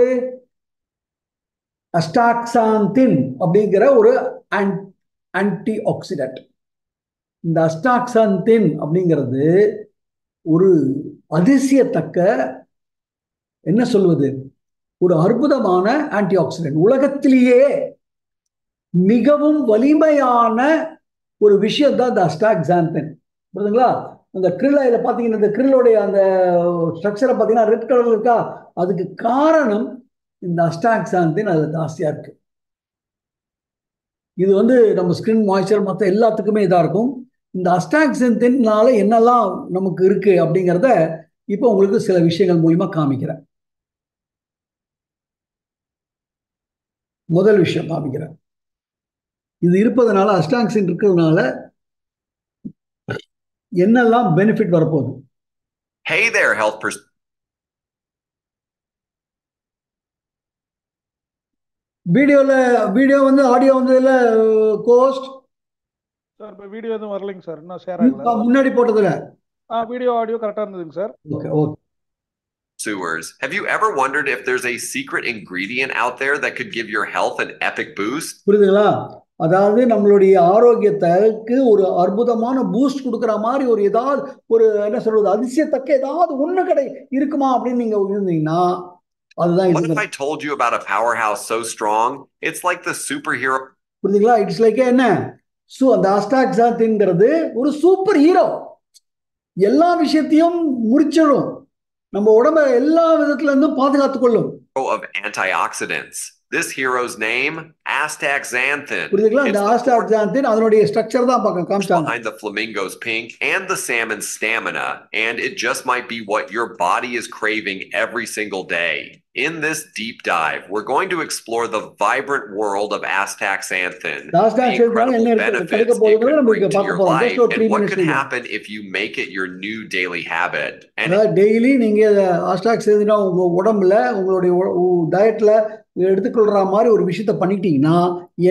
Speaker 1: அஸ்டாக்சாந்தின் அப்படிங்கிற ஒரு ஆன்டி ஆக்சிடென்ட். இந்த அஸ்டாக்சாந்தின் அப்படிங்கிறது ஒரு அதிசயத்தக்க, என்ன சொல்வது, ஒரு அற்புதமான ஆன்டி ஆக்சிடென்ட். உலகத்திலேயே மிகவும் வலிமையான ஒரு விஷயம் தான் இந்த அஸ்டாக்சாந்தின். புரியுதுங்களா? அந்த கிரில்ல பார்த்தீங்கன்னா, இந்த கிரில்லோடைய அந்த ஸ்ட்ரக்சரை பார்த்தீங்கன்னா ரெட் கலர்ல இருக்கா? அதுக்கு காரணம் இந்த அஸ்டாக்சாந்தின் அதில் ஜாஸ்தியாக இருக்கு. இது நம்ம ஸ்கின் மாய்ச்சர் மற்ற எல்லாத்துக்குமே இதாக இருக்கும். இந்த அஸ்டாக்சாந்தின்னால என்னெல்லாம் நமக்கு இருக்கு அப்படிங்கிறத இப்போ உங்களுக்கு சில விஷயங்கள் மூலியமா காமிக்கிறேன். முதல் விஷயம் காமிக்கிறேன். இது இருப்பதனால, அஸ்டாக்சின் இருக்கிறதுனால என்னெல்லாம் பெனிஃபிட் வரப்போகுது.
Speaker 4: Hey there, health person.
Speaker 1: Video audio இல்ல கோஸ்ட்
Speaker 2: சார். இப்போ வீடியோ எதுவும் வரலைங்க சார், இன்னும் ஷேர் ஆகல.
Speaker 1: முன்னாடி போட்டதுல
Speaker 2: வீடியோ ஆடியோ கரெக்டா இருந்ததுங்க sir.
Speaker 1: Okay.
Speaker 4: Sewers. Have you ever wondered if there's a secret ingredient out there that could give your health an epic boost?
Speaker 1: புரியுதுங்களா? அதாவது நம்மளுடைய ஆரோக்கியத்துக்கு ஒரு அற்புதமான பூஸ்ட் கொடுக்குற மாதிரி ஒரு ஏதாவது ஒரு, என்ன சொல்றது, அதிசயத்தக்க ஏதாவது ஒண்ணு இருக்குமா அப்படின்னு நீங்க இருந்தீங்கன்னா அதுதான்.
Speaker 4: What if I told you about a powerhouse so strong it's like the superhero?
Speaker 1: புரியுதுங்களா? இட்ஸ் லைக் என்ன? அந்த அஸ்டாக்சாந்தின்ங்கிறது ஒரு சூப்பர் ஹீரோ. எல்லா விஷயத்தையும் முடிச்சிடும். நம்ம உடம்ப எல்லா விதத்துல இருந்தும் பாதுகாத்துக் கொள்ளும்.
Speaker 4: Of antioxidants. This hero's name, astaxanthin.
Speaker 1: புரியுதுங்களா? இந்த அஸ்டாக்சாந்தின் அதனுடைய ஸ்ட்ரக்சர் தான் காமிச்சாங்க.
Speaker 4: Behind the flamingo's pink and the salmon's stamina, and it just might be what your body is craving every single day. In this deep dive, we're going to explore the vibrant world of astaxanthin, the incredible benefits it could bring to your life, and what could happen if you make it your new daily habit. And
Speaker 1: daily நீங்க அஸ்டாக்சாந்தின் உங்க உடம்புல, உங்களுடைய டயட்ல எடுத்துக்கொள்ற மாதிரி ஒரு விஷயத்தை பண்ணிட்டீங்கன்னா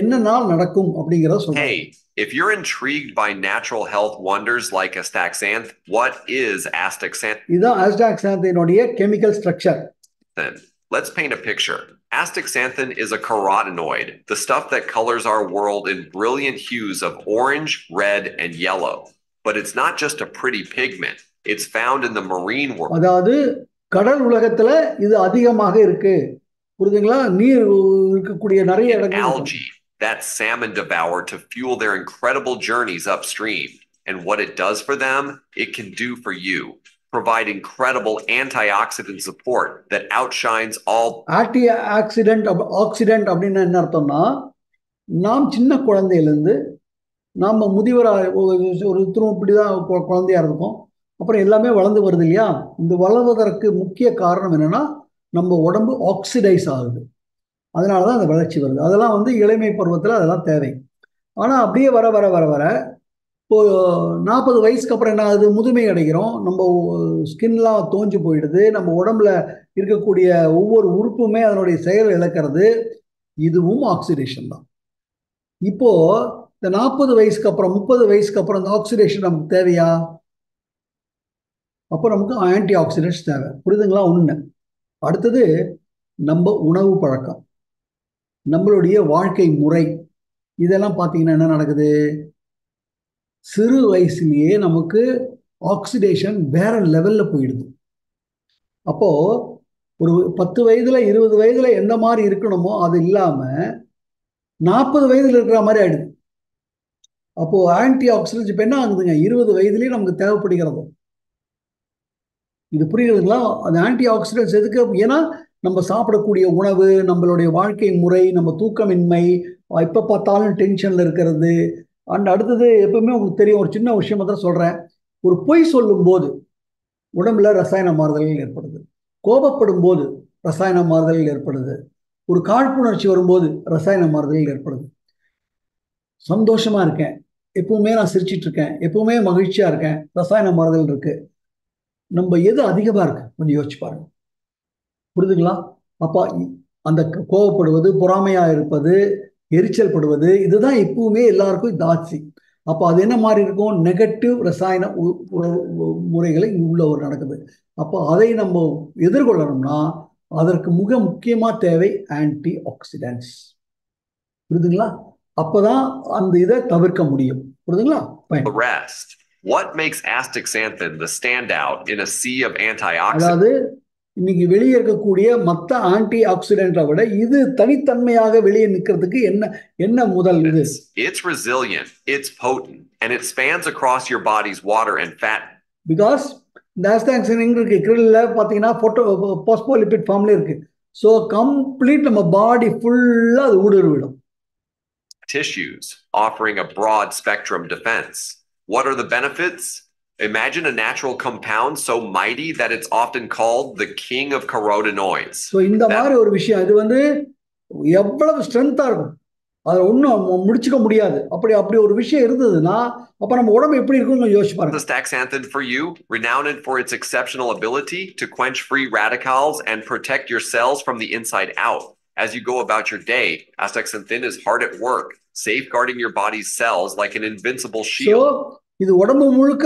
Speaker 1: என்ன நாள் நடக்கும் அப்படிங்கறத சொல்றேன்.
Speaker 4: Hey, if you're intrigued by natural health wonders like astaxanthin, what is astaxanthin?
Speaker 1: இதுதான் அஸ்டாக்சாந்தினுடைய chemical structure.
Speaker 4: Let's paint a picture. Astaxanthin is a carotenoid, the stuff that colors our world in brilliant hues of orange, red, and yellow. But it's not just a pretty pigment. It's found in the marine world.
Speaker 1: அதாவது கடல் உலகத்துல இது அதிகமாக இருக்கு. புரியுதுங்களா? நீர் இருக்கக்கூடிய நிறைய இடங்கள்.
Speaker 4: Algae that salmon devour to fuel their incredible journeys upstream. And what it does for them, it can do for you. Provide incredible antioxidant support that outshines all.
Speaker 1: Accident அப்படின்னு என்ன அர்த்தம்னா, நாம் சின்ன குழந்தையிலேருந்து நாம் முதியவராக ஒரு இப்படிதான் குழந்தையா இருக்கும். அப்புறம் எல்லாமே வளர்ந்து வருது இல்லையா? இந்த வளர்வதற்கு முக்கிய காரணம் என்னன்னா, நம்ம உடம்பு ஆக்சிடைஸ் ஆகுது. அதனாலதான் அந்த வளர்ச்சி வருது. அதெல்லாம் இளமை பருவத்தில் அதெல்லாம் தேவை. ஆனால் அப்படியே வர வர வர வர இப்போ 40 வயசுக்கு அப்புறம் என்ன ஆகுது? முதுமை அடைகிறோம். நம்ம ஸ்கின்லாம் தோஞ்சு போயிடுது. நம்ம உடம்புல இருக்கக்கூடிய ஒவ்வொரு உறுப்புமே அதனுடைய செயல் இழக்கிறது. இதுவும் ஆக்சிடேஷன் தான். இப்போ இந்த 40 வயசுக்கு அப்புறம் 30 வயசுக்கு அப்புறம் இந்த ஆக்சிடேஷன் நமக்கு தேவையா? அப்போ நமக்கு ஆன்டி ஆக்சிடென்ட்ஸ் தேவை. புரியுதுங்களா? ஒண்ணு. அடுத்தது நம்ம உணவு பழக்கம், நம்மளுடைய வாழ்க்கை முறை, இதெல்லாம் பார்த்தீங்கன்னா என்ன நடக்குது? சிறு வயசுலயே நமக்கு ஆக்சிடேஷன் வேற லெவல்ல போயிடுது. அப்போ ஒரு 10 வயதுல 20 வயதுல எந்த மாதிரி இருக்கணுமோ அது இல்லாம 40 வயதுல இருக்கிற மாதிரி ஆயிடுது. அப்போ ஆன்டி ஆக்சிடென்ட்ஸ் இப்ப என்ன ஆகுதுங்க? 20 வயதுலயே நமக்கு தேவைப்படுகிறது. இது புரியுதுங்களா? அந்த ஆன்டி ஆக்சிடென்ட்ஸ் எதுக்கு? ஏன்னா நம்ம சாப்பிடக்கூடிய உணவு, நம்மளுடைய வாழ்க்கை முறை, நம்ம தூக்கமின்மை, எப்ப பார்த்தாலும் டென்ஷன்ல இருக்கிறது. அண்ட் அடுத்தது எப்பவுமே உங்களுக்கு தெரியும், ஒரு சின்ன விஷயமா தான் சொல்றேன். ஒரு பொய் சொல்லும் போது உடம்புல ரசாயன மாறுதல்கள் ஏற்படுது. கோபப்படும் போது ரசாயன மாறுதல்கள் ஏற்படுது. ஒரு காழ்ப்புணர்ச்சி வரும்போது ரசாயன மாறுதல்கள் ஏற்படுது. சந்தோஷமா இருக்கேன், எப்பவுமே நான் சிரிச்சிட்டு இருக்கேன், எப்பவுமே மகிழ்ச்சியா இருக்கேன், ரசாயன மாறுதல் இருக்கு. நம்ம எது அதிகமா இருக்கு கொஞ்சம் யோசிச்சு பாருங்க. புரியுதுங்களா? அப்ப அந்த கோவப்படுவது, பொறாமையா இருப்பது, எரிச்சல் படுவது, இதுதான் எப்பவுமே எல்லாருக்கும் தாட்சி. அப்போ அது என்ன மாதிரி இருக்கும்? நெகட்டிவ் ரசாயன முறைகளை உள்ள ஒரு நடக்குது. அப்போ அதை நம்ம எதிர்கொள்ளணும்னா அதற்கு மிக முக்கியமா தேவை ஆன்டி ஆக்சிடென்ட்ஸ். புரியுதுங்களா? அப்பதான் அந்த இதை தவிர்க்க முடியும். புரியுதுங்களா?
Speaker 4: The rest. What makes astaxanthin the standout in a sea of antioxidants?
Speaker 1: அதாவது இன்னைக்கு வெளியே இருக்கக்கூடிய மற்ற ஆன்டி ஆக்சிடென்ட்டை விட இது தனித்தன்மையாக வெளியே நிற்கிறதுக்கு என்ன முதல் இது?
Speaker 4: It's resilient, it's potent, and it spans across your body's water and fat.
Speaker 1: Because இந்த ஆஸ்டாக்சின் இருக்கு, கிரில்ல பார்த்தீங்கன்னா பாஸ்போலிபிட் ஃபார்ம்ல இருக்கு. ஸோ கம்ப்ளீட் நம்ம பாடி ஃபுல்லா அது ஊடுருவிடும்.
Speaker 4: Tissues, offering a broad spectrum defense. What are the benefits? Imagine a natural compound so mighty that it's often called the king of carotenoids.
Speaker 1: So இந்த மாதிரி ஒரு விஷயம் இது வந்து எவ்வளவு ஸ்ட்ரென்த்தா இருக்கும், அதை ஒன்றும் முடிச்சுக்க முடியாது. அப்படி ஒரு விஷயம் இருந்ததுன்னா அப்ப நம்ம உடம்பு எப்படி இருக்கும்னு யோசிச்சு பாருங்க.
Speaker 4: Astaxanthin for you, renowned for its exceptional ability to quench free radicals and protect your cells from the inside out. As you go about your day, astaxanthin is hard at work, safeguarding your body's cells like an invincible shield.
Speaker 1: இது உடம்பு முழுக்க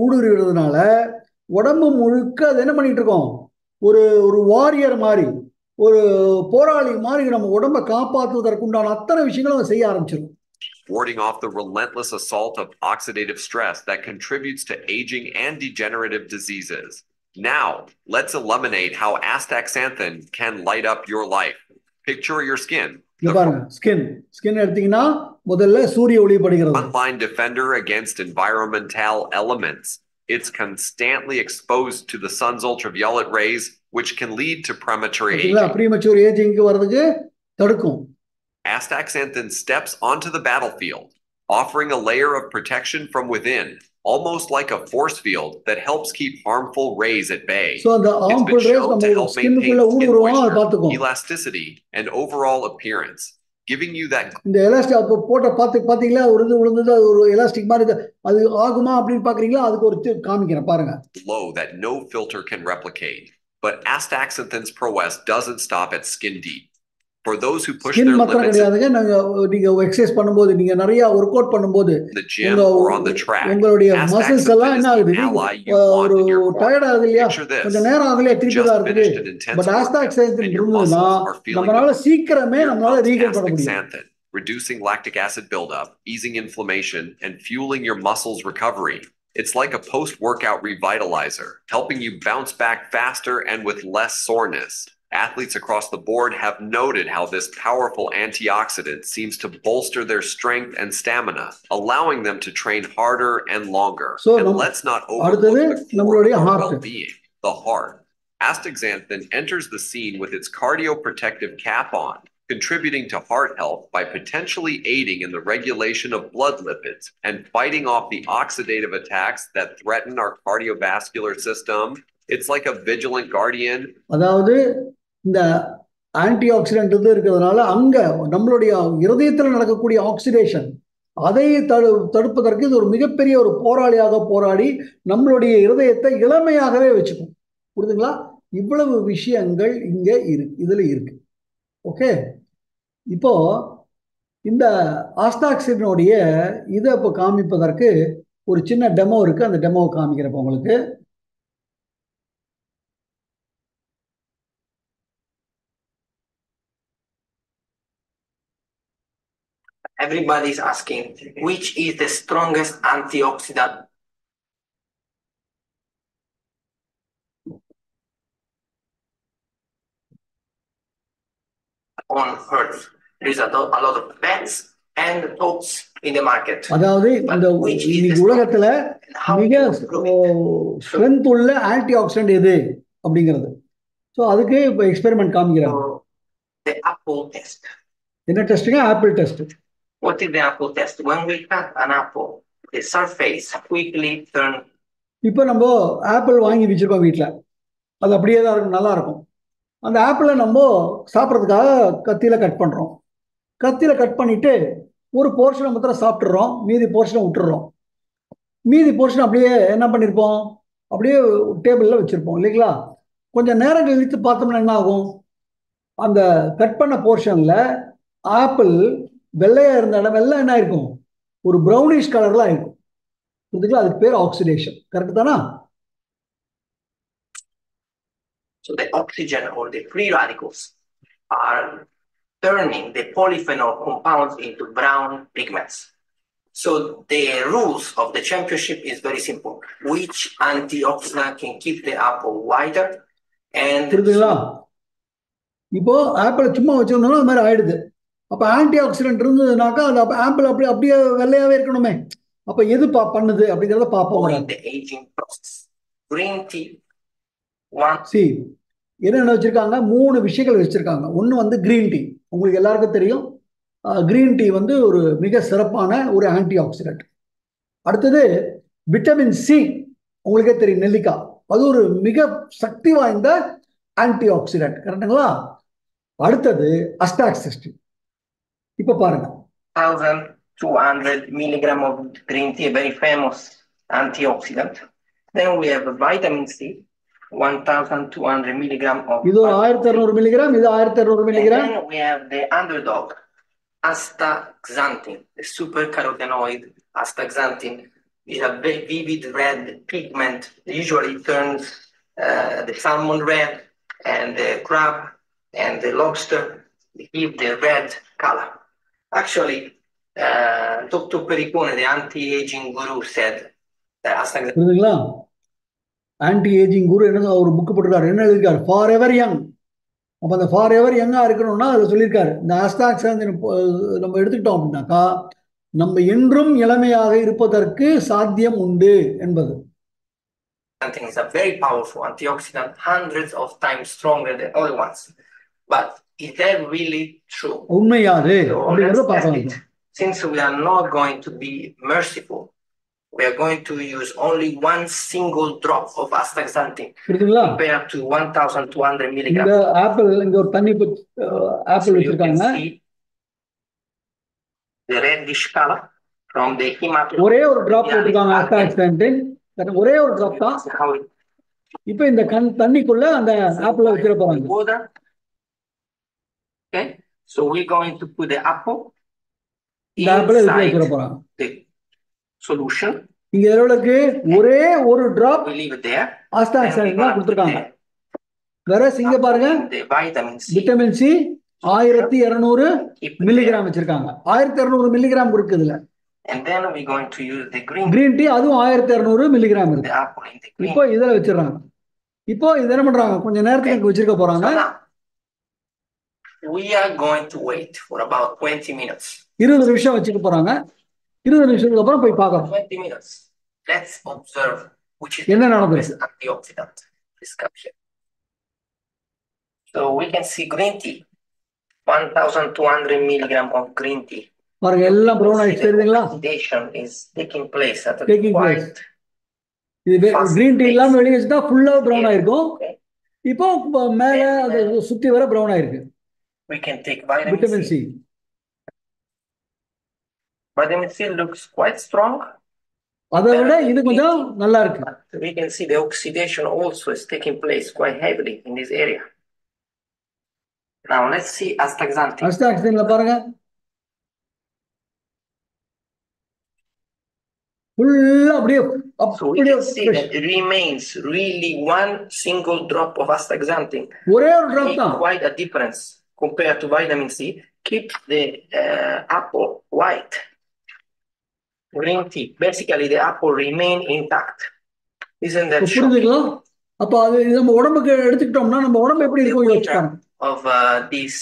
Speaker 1: ஊடுருவிடுறதுனால உடம்பு முழுக்க அது என்ன பண்ணிட்டு இருக்கோம்? ஒரு வாரியர் மாதிரி, ஒரு போராளி மாதிரி நம்ம உடம்பை காப்பாற்றுவதற்கு உண்டான அத்தனை விஷயங்களும் செய்ய ஆரம்பிச்சிடும்.
Speaker 4: Warding off the relentless assault of oxidative stress that contributes to aging and degenerative diseases. Now, let's illuminate how astaxanthin can light up your life. Picture your skin.
Speaker 1: Skin எடுத்தீங்கன்னா முதல்ல சூரிய ஒளி படுகிறது.
Speaker 4: Frontline defender against environmental elements. It's constantly exposed to the sun's ultraviolet rays, which can lead to premature aging.
Speaker 1: Premature aging வரதுக்கு தடுக்கும்.
Speaker 4: Astaxanthin steps onto the battlefield, offering a layer of protection from within, almost like a force field that helps keep harmful rays at bay.
Speaker 1: So the harmful rays
Speaker 4: to help maintain skin moisture, elasticity, and overall appearance, giving you that.
Speaker 1: இந்த elastic போட்ட பாத்தீங்களா? விழுந்தது ஒரு elastic மாதிரி அது ஆகுமா அப்படின்னு பாக்குறீங்களா? அதுக்கு ஒரு காமிக்கிறேன் பாருங்க.
Speaker 4: Glow that no filter can replicate. But astaxanthin's prowess doesn't stop at skin deep. For those who push their limits,
Speaker 1: நீங்க எக்சர்சைஸ் பண்ணும்போது, நீங்க நிறைய ஒர்க் அவுட் பண்ணும்போது,
Speaker 4: the gym or on the track,
Speaker 1: உங்களுடைய மசில்ஸ் எல்லாம் என்ன ஆகுது? ஒரு டயர்ட் ஆகுது இல்லையா? கொஞ்சம் நேரம் ஆகலையா திருப்பி தான் இருக்குது. பட் ஆஸ்டாக்சாந்தின் இருந்ததுன்னா நம்மளால சீக்கிரமே நம்மளால ரீகெயின் பண்ண முடியும்.
Speaker 4: Reducing lactic acid buildup, easing inflammation, and fueling your muscles' recovery. It's like a post-workout revitalizer, helping you bounce back faster and with less soreness. Athletes across the board have noted how this powerful antioxidant seems to bolster their strength and stamina, allowing them to train harder and longer. And let's not overlook the core of our well-being, the heart. Astaxanthin enters the scene with its cardioprotective cap on, contributing to heart health by potentially aiding in the regulation of blood lipids and fighting off the oxidative attacks that threaten our cardiovascular system. It's like a vigilant guardian.
Speaker 1: அதாவது இந்த anti accident இருக்கிறதுனால அங்க நம்மளுடைய இருதயத்தில் நடக்கக்கூடிய oxidation அதை தடுப்பதற்கு இது ஒரு மிகப்பெரிய ஒரு போராளியாக போராடி நம்மளுடைய இருதயத்தை இளமையாகவே வச்சுக்கும். புரியுதுங்களா? இவ்வளவு விஷயங்கள் இங்க இதுல இருக்கு. ஓகே, இப்போ இந்த ஆஸ்டாக்சினுடைய இதை இப்போ காமிப்பதற்கு ஒரு சின்ன டெமோ இருக்கு. அந்த டெமோவை காமிக்கிறப்ப உங்களுக்கு
Speaker 5: everybody is asking which is the strongest antioxidant on earth. There is a lot of bets and thoughts in the market.
Speaker 1: அதாவது இந்த இன்னைக்கு உலகத்துல மிக ஸ்ட்ரென்த் உள்ள ஆன்டி ஆக்சிடென்ட் எது அப்படிங்கிறது. ஸோ அதுக்கு இப்போ எக்ஸ்பெரிமெண்ட் காமிக்கிறாங்க.
Speaker 5: The apple test.
Speaker 1: என்ன டெஸ்ட்டுங்க? Apple test.
Speaker 5: What is the apple test? When we cut an apple, the surface quickly turn.
Speaker 1: இப்போ நம்ம ஆப்பிள் வாங்கி வச்சிருக்கோம் வீட்டில், அது அப்படியே தான் இருக்கும், நல்லா இருக்கும். அந்த ஆப்பிளை நம்ம சாப்பிட்றதுக்காக கத்தியில் கட் பண்ணுறோம். கத்தியில் கட் பண்ணிட்டு ஒரு போர்ஷனை மாத்திரம் சாப்பிட்றோம், மீதி போர்ஷனை விட்டுறோம். மீதி போர்ஷன் அப்படியே என்ன பண்ணியிருப்போம், அப்படியே டேபிளில் வச்சுருப்போம் இல்லைங்களா? கொஞ்சம் நேரம் கழித்து பார்த்தோம்னா என்ன ஆகும், அந்த கட் பண்ண போர்ஷனில் ஆப்பிள் வெள்ளையாக இருந்த இடம் வெள்ளை என்ன இருக்கும், ஒரு ப்ரௌனிஷ் கலர்லாம் இருக்கும். புரியுதுங்களா? அதுக்கு பேர் ஆக்சிடேஷன். கரெக்ட் தானா?
Speaker 5: So the oxygen or the free radicals are turning the polyphenol compounds into brown pigments. So the rules of the championship is very simple. Which antioxidant can keep the apple whiter and
Speaker 1: புரியுதுங்களா? இப்போ apple சும்மா வச்சிருந்தோம்னா அது மாதிரி ஆயிடுது. அப்போ anti accident இருந்ததுனாக்கா அது apple அப்படியே வெள்ளையாவே இருக்கணுமே. அப்போ எது பண்ணுது அப்படிங்கிறத பார்ப்போம்.
Speaker 5: the aging process. Green tea.
Speaker 1: என்ன வச்சிருக்காங்க, 3 விஷயங்கள் வச்சிருக்காங்க. ஒன்று வந்து கிரீன் டீ. உங்களுக்கு எல்லாருக்கும் தெரியும், கிரீன் டீ வந்து ஒரு மிக சிறப்பான ஒரு ஆன்டி ஆக்சிடென்ட். அடுத்தது விட்டமின் சி, உங்களுக்கே தெரியும், நெல்லிக்காய், அது ஒரு மிக சக்தி வாய்ந்த ஆன்டி ஆக்சிடென்ட். கரெக்டுங்களா? அடுத்தது அஸ்டாக்சிஸ்டின். இப்போ பாருங்க,
Speaker 5: 1200 milligram of green tea, a very famous antioxidant. Then we have vitamin C, 1200 milligram of.
Speaker 1: இது 1200 மில்லிகிராம், இது 1200 milligram.
Speaker 5: And then we have the underdog, astaxanthin, the super carotenoid astaxanthin. Is a very vivid red pigment. Usually turns the salmon red, and the crab and the lobster give the red color. Actually, Dr. Pericone, the anti-aging guru, said that astaxanthin.
Speaker 1: Anti ageing guru என்ன ஒரு book போட்டிருக்காரு. என்ன எழுதியிருக்காரு? Forever young. அப்போ அந்த for ever யங்காக இருக்கணும்னா அதில் சொல்லியிருக்காரு, இந்த ஆஸ்டாக்சாந்தின் நம்ம எடுத்துக்கிட்டோம் அப்படின்னாக்கா நம்ம என்றும் இளமையாக இருப்பதற்கு சாத்தியம் உண்டு என்பது.
Speaker 5: Something is a very powerful antioxidant, hundreds of times stronger than other ones. But is that really true?
Speaker 1: உண்மையாது அப்படிங்கிறத பார்க்கலாம்.
Speaker 5: Since we are not going to be merciful, we are going to use only one single drop of astaxanthin compared to 1200 milligrams.
Speaker 1: இந்த apple, இங்க ஒரு தண்ணி apple வச்சிருக்காங்க.
Speaker 5: The reddish color from the hematocrit.
Speaker 1: ஒரே ஒரு drop போட்டுருக்காங்க அஸ்டாக்சாந்தின், ஒரே ஒரு டிராப் தான். இப்போ இந்த தண்ணிக்குள்ள அந்த ஆப்பிளை வச்சிர போறாங்க.
Speaker 5: Okay, so we're going to put the apple
Speaker 1: inside
Speaker 5: the solution.
Speaker 1: இங்க எவ்வளவுக்கு ஒரே ஒரு drop
Speaker 5: we leave it there.
Speaker 1: ஆஸ்டாக்சாந்தின் தான் கொடுத்திருக்காங்க. வேற இங்க பாருங்க, விட்டமின் சி 1200 மில்லிகிராம் வச்சிருக்காங்க. 1200 மில்லிகிராம் இருக்கு இதுல.
Speaker 5: And then we're going to use the
Speaker 1: green tea, அதுவும் 1200 மில்லிகிராம் இருக்கு. இப்போ இதல வச்சிரறாங்க. இப்போ இது என்ன பண்றாங்க, கொஞ்ச நேரத்துக்கு வச்சிருக்க போறாங்க.
Speaker 5: We are going to wait for about 20 minutes.
Speaker 1: 20 நிமிஷம் வச்சிட்டு போறாங்க. 20 நிமிஷத்துக்கு அப்புறம் போய் பார்க்கறோம்.
Speaker 5: 20 minutes. Let's observe which is
Speaker 1: என்ன நடக்குது.
Speaker 5: Antioxidant. This cup here. So we can see green tea. 1200 milligram of green tea.
Speaker 1: பாருங்க எல்லாம் ப்ரௌன் ஆயிடுச்சு தெரியுதுங்களா?
Speaker 5: Oxidation is taking place at a
Speaker 1: quite. இது green tea எல்லாம் வெளிய வச்சா ஃபுல்லா ப்ரௌன் ஆயிருக்கும். இப்போ மேல அது சுத்தி வர ப்ரௌன் ஆயிருக்கு.
Speaker 5: We can take vitamin C. vitamin C looks quite strong.
Speaker 1: அதை விட இது கொஞ்சம் நல்லா இருக்கு.
Speaker 5: We can see the oxidation also is taking place quite heavily in this area. Now let's see astaxanthin.
Speaker 1: அஸ்டாக்ஸின்ல பாருங்க ஃபுல்லா அப்படியே
Speaker 5: So we can see that it remains really one single drop of astaxanthin.
Speaker 1: ஒரே ஒரு drop தான்.
Speaker 5: Quite a difference compared to vitamin C. Keeps the apple white. Green tea. Basically, the apple remain intact. Isn't that
Speaker 1: புரியுதுங்களா? அப்ப அது நம்ம உடம்புக்கு எடுத்துக்கிட்டோம்னா நம்ம உடம்பு எப்படி இருக்கும் யோசிப்பாங்க.
Speaker 5: Of this,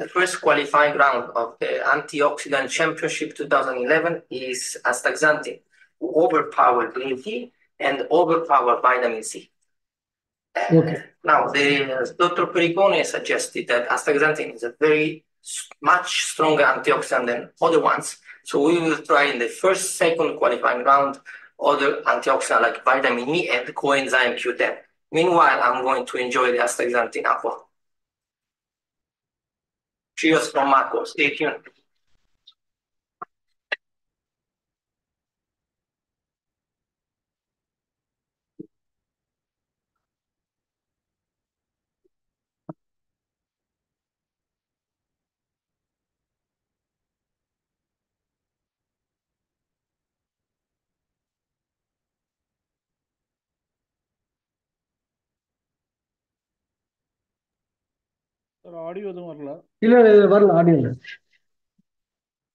Speaker 5: the first qualifying round of the antioxidant championship 2011 is astaxanthin, who overpowered green tea and overpowered vitamin C.
Speaker 1: Okay.
Speaker 5: Now, Dr. Pericone suggested that astaxanthin is a very much stronger antioxidant than other ones. So we will try in the first, second qualifying round other antioxidant like vitamin E and coenzyme Q10. Meanwhile, I'm going to enjoy the astaxanthin apple. Cheers from Marco. Stay tuned.
Speaker 2: Sir audio எதுவும் வரல.
Speaker 1: இல்ல வரல audio.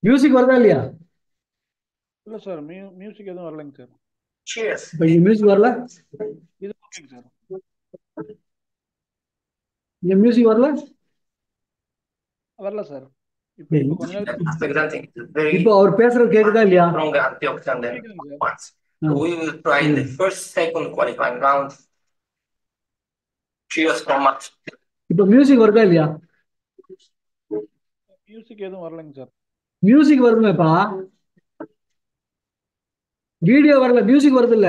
Speaker 1: Music வருதா இல்லையா?
Speaker 2: இல்ல sir music எதுவும் வரலைங்க sir.
Speaker 5: Cheers.
Speaker 1: இப்ப மியூசிக் வரல.
Speaker 2: இது ஓகேங்க சார்.
Speaker 1: இந்த மியூசிக் வரல.
Speaker 2: வரல சார். இப்போ கொஞ்ச நேரம்
Speaker 5: இப்போ
Speaker 1: அவர் பேசுறது கேக்குதா இல்லையா?
Speaker 5: Stronger antioxidant than once. So we will try in the first, second qualifying round. Cheers from Marco.
Speaker 1: இப்ப மியூசிக் வருதா இல்லையா?
Speaker 2: மியூசிக் எதுவும் வரலைங்க சார்.
Speaker 1: மியூசிக் வருதுப்பா. வீடியோ வரல, மியூசிக் வருது இல்ல?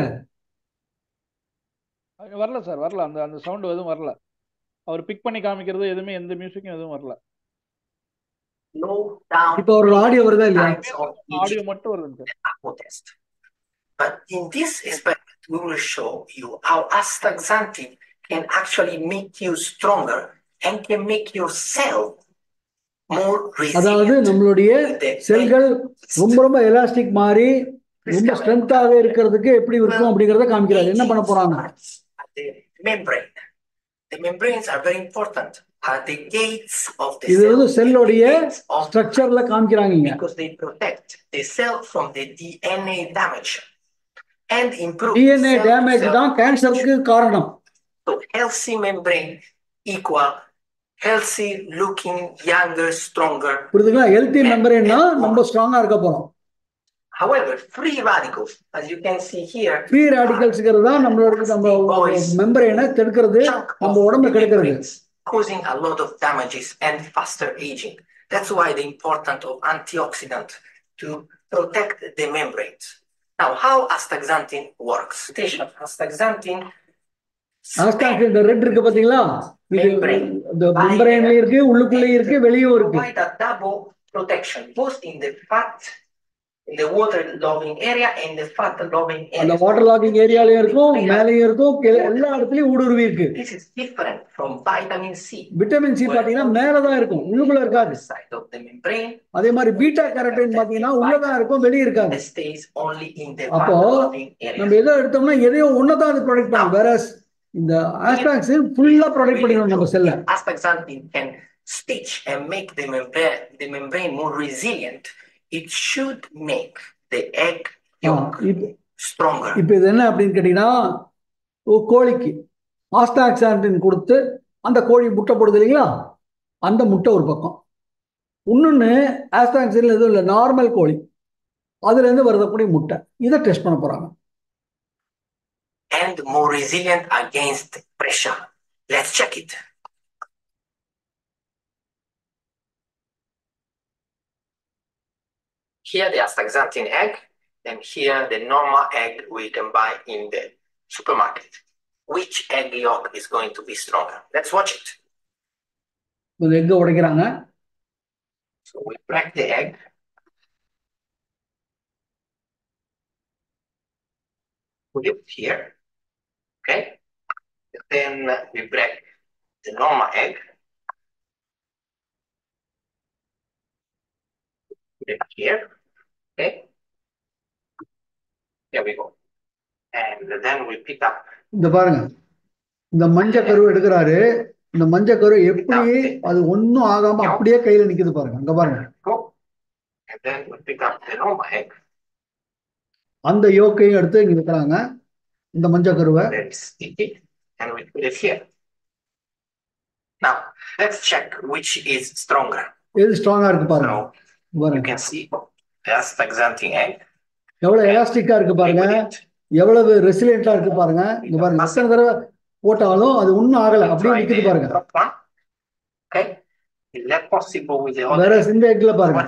Speaker 2: வரல சார், வரல. அந்த சவுண்ட் எதுவும் வரல. அவர் பிக் பண்ணி காமிக்கிறது எதுவுமே எந்த மியூசிக்கும் எதுவும் வரல.
Speaker 1: இப்போ ஒரு ஆடியோ வருதா இல்லையா?
Speaker 2: ஆடியோ மட்டும் வருதுங்க sir.
Speaker 5: But in this experiment, we will show you how astaxanthin can actually make you stronger and can make your cell more resilient.
Speaker 1: அதாவது நம்மளுடைய செல்கள் ரொம்ப எலாஸ்டிக் மாதிரி ரொம்ப ஸ்ட்ரென்த்தாக இருக்கிறதுக்கு எப்படி இருக்கும் அப்படிங்கறத காமிக்கிறாரு. என்ன பண்ண போறாங்க?
Speaker 5: Membrane. The membranes are very important. Are the gates of the
Speaker 1: இது
Speaker 5: cell.
Speaker 1: செல்லுடைய ஸ்ட்ரக்சர்ல காமிக்கிறாங்க.
Speaker 5: Because they protect the cell from the DNA damage and improve
Speaker 1: DNA damage தான் கேன்சருக்கு காரணம்.
Speaker 5: So healthy membrane equal healthy looking younger stronger.
Speaker 1: புரியுதுங்களா? Healthy மெம்பரேன்னா நம்ம ஸ்ட்ராங்கா இருக்க போறோம்.
Speaker 5: However, free radicals, as you can see here,
Speaker 1: free ராடிகல்ஸ்ங்கிறது தான் நம்ம மெம்பரேனை தடுக்கிறது, நம்ம உடம்பை கெடுக்கிறது,
Speaker 5: causing a lot of damages and faster aging. That's why the importance of antioxidant to protect the membranes. Now, how astaxanthin works? Astaxanthin
Speaker 1: இந்த red இருக்கு பாத்தீங்களா? இது இந்த மெம்பரேன்லயும் இருக்கு, உள்ளுக்குள்ளேயும் இருக்கு, வெளியும் இருக்கு.
Speaker 5: Provide a double protection both in the fat, in the water loving area and the fat loving area.
Speaker 1: அந்த வாட்டர் லாகிங் ஏரியாலயும் இருக்கும், மேலயும் இருக்கும், எல்லா இடத்துலயும் ஊடுருவி இருக்கு.
Speaker 5: This is different from vitamin C.
Speaker 1: Vitamin C பாத்தீங்கன்னா மேலதான் இருக்கும், உள்ளுக்குள்ள இருக்காது.
Speaker 5: Side of the membrane.
Speaker 1: அதே மாதிரி பீட்டா கேரோட்டின் பாத்தீங்கன்னா உள்ளதான் இருக்கும், வெளிய இருக்காது.
Speaker 5: Stays only in the
Speaker 1: அப்போ நம்ம எதை எடுத்தோம்னா எதையோ ஒன்னதான் அது ப்ரொடெக்ட் பண்ணும். வேற இந்த ஆஸ்டாக்ஸின் ஃபுல்லா ப்ரொடெக்ட் பண்ணிடும் நம்ம செல்ல.
Speaker 5: Astaxanthin can stitch and make the membrane more resilient. It should make the egg yolk stronger.
Speaker 1: இப்போ இது என்ன அப்படின்னு கேட்டீங்கன்னா, கோழிக்கு ஆஸ்டாக்சாண்டின் கொடுத்து அந்த கோழி முட்டை போடுது இல்லைங்களா, அந்த முட்டை ஒரு பக்கம். இன்னொன்னு ஆஸ்டாக்சின் எதுவும் இல்லை, நார்மல் கோழி, அதுல இருந்து வரக்கூடிய முட்டை. இதை டெஸ்ட் பண்ண போறாங்க.
Speaker 5: And more resilient against pressure. Let's check it. Here the astaxanthin egg, and here the normal egg we can buy in the supermarket. Which egg yolk is going to be stronger? Let's watch it.
Speaker 1: எங்க உடைக்கிறாங்க.
Speaker 5: So we crack the egg. put it here. Okay. Then we break the normal egg. Put it here. Okay. Here we go. And then we pick up.
Speaker 1: இந்த பாருங்க, இந்த மஞ்சள் கரு எடுக்கிறாரு. இந்த மஞ்சள் கரு எப்படி அது ஒன்னும் ஆகாம அப்படியே கையில நிக்குது பாருங்க. அங்க பாருங்க.
Speaker 5: And then we pick up the normal egg.
Speaker 1: அந்த யோக்கையும் எடுத்து இங்க வைக்கிறாங்க. இந்த மஞ்சள் கருவை.
Speaker 5: And we put it here. Now let's check which is stronger.
Speaker 1: எது ஸ்ட்ராங்கா இருக்கு பாருங்க.
Speaker 5: You can see astaxanthin egg.
Speaker 1: எவ்வளவு எலாஸ்டிக்கா இருக்கு பாருங்க, எவ்வளவு ரெசிலியண்டா இருக்கு பாருங்க. இங்க பாருங்க, எத்தனை தடவை போட்டாலும் அது ஒன்னும் ஆகல, அப்படியே நிக்குது பாருங்க. வேற இந்த எக்ல பாருங்க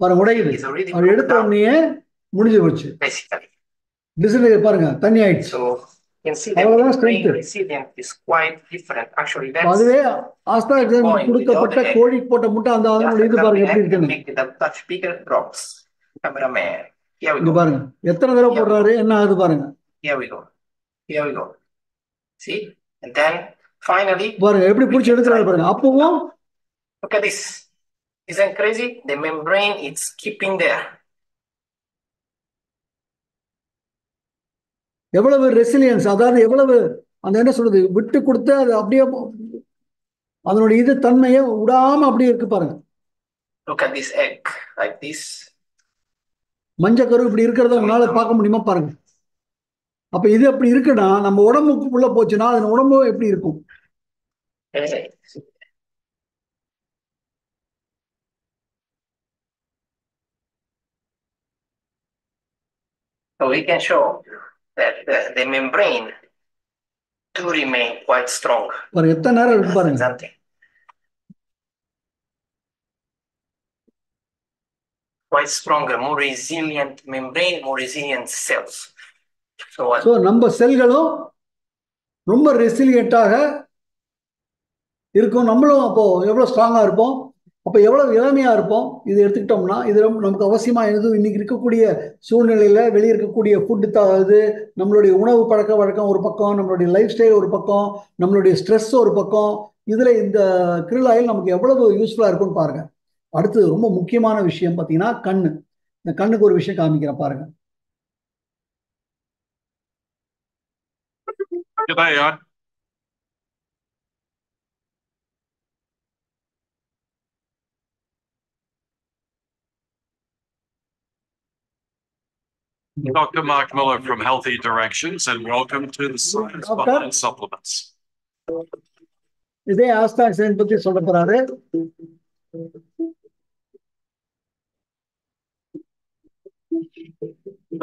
Speaker 1: பாருங்க உடையுது. அவர் எடுத்த உடனே முடிஞ்சு போச்சு. டிசில் பாருங்க தண்ணி ஆயிடுச்சு. அவ்வளவுதான் ஸ்ட்ரென்த். அதுவே ஆஸ்தாக்ஸாந்தின் கொடுக்கப்பட்ட கோழி போட்ட முட்டை அந்த இது பாருங்க எப்படி இருக்குன்னு. இங்க பாருங்க எத்தனை தடவை போடுறாரு, என்ன ஆகுது பாருங்க. பாருங்க எப்படி புடிச்சு எடுக்கிறாரு பாருங்க. அப்பவும்
Speaker 5: look at this. Isn't crazy? The membrane is keeping there.
Speaker 1: எவ்வளவு ரெசிலியன்ஸ், அதாவது எவ்வளவு அந்த என்ன சொல்றது விட்டு கொடுத்து அது அப்படியே அதனுடைய இது தன்மையை விடாம அப்படியே இருக்கு பாருங்க.
Speaker 5: Look at this egg like this.
Speaker 1: மஞ்சள் கரு இப்படி இருக்கிறத உங்களால பார்க்க முடியுமா பாருங்க. அப்ப இது அப்படி இருக்குன்னா நம்ம உடம்புக்குள்ள போச்சுன்னா அது உடம்பு எப்படி இருக்கும்.
Speaker 5: So we can show that the membrane do remain quite strong.
Speaker 1: பாருங்க எத்தனை நேரம் இருக்கு பாருங்க.
Speaker 5: Quite stronger, more resilient membrane, more resilient cells.
Speaker 1: So நம்ம செல்களும் ரொம்ப ரெசிலியண்டாக இருக்கும். நம்மளும் அப்போ எவ்வளவு ஸ்ட்ராங்கா இருப்போம், அப்ப எவ்வளவு இளமையா இருப்போம். இது எடுத்துக்கிட்டோம்னா இது நமக்கு அவசியமா எதுவும் இன்னைக்கு இருக்கக்கூடிய சூழ்நிலையில வெளியே இருக்கக்கூடிய ஃபுட்டு இது நம்மளுடைய உணவு பழக்க வழக்கம் ஒரு பக்கம், நம்மளுடைய லைஃப் ஸ்டைல் ஒரு பக்கம், நம்மளுடைய ஸ்ட்ரெஸ் ஒரு பக்கம். இதுல இந்த krill oil நமக்கு எவ்வளவு யூஸ்ஃபுல்லா இருக்கும்னு பாருங்க. அடுத்து ரொம்ப முக்கியமான விஷயம் பார்த்தீங்கன்னா கண்ணு. இந்த கண்ணுக்கு ஒரு விஷயம் காமிக்கிறேன் பாருங்க.
Speaker 6: Dr. Mark Miller from Healthy Directions, and welcome to the Science Behind Supplements.
Speaker 1: இதே ஆஸ்தாக்ஸாந்தின் பத்தி சொல்ல போறாரு.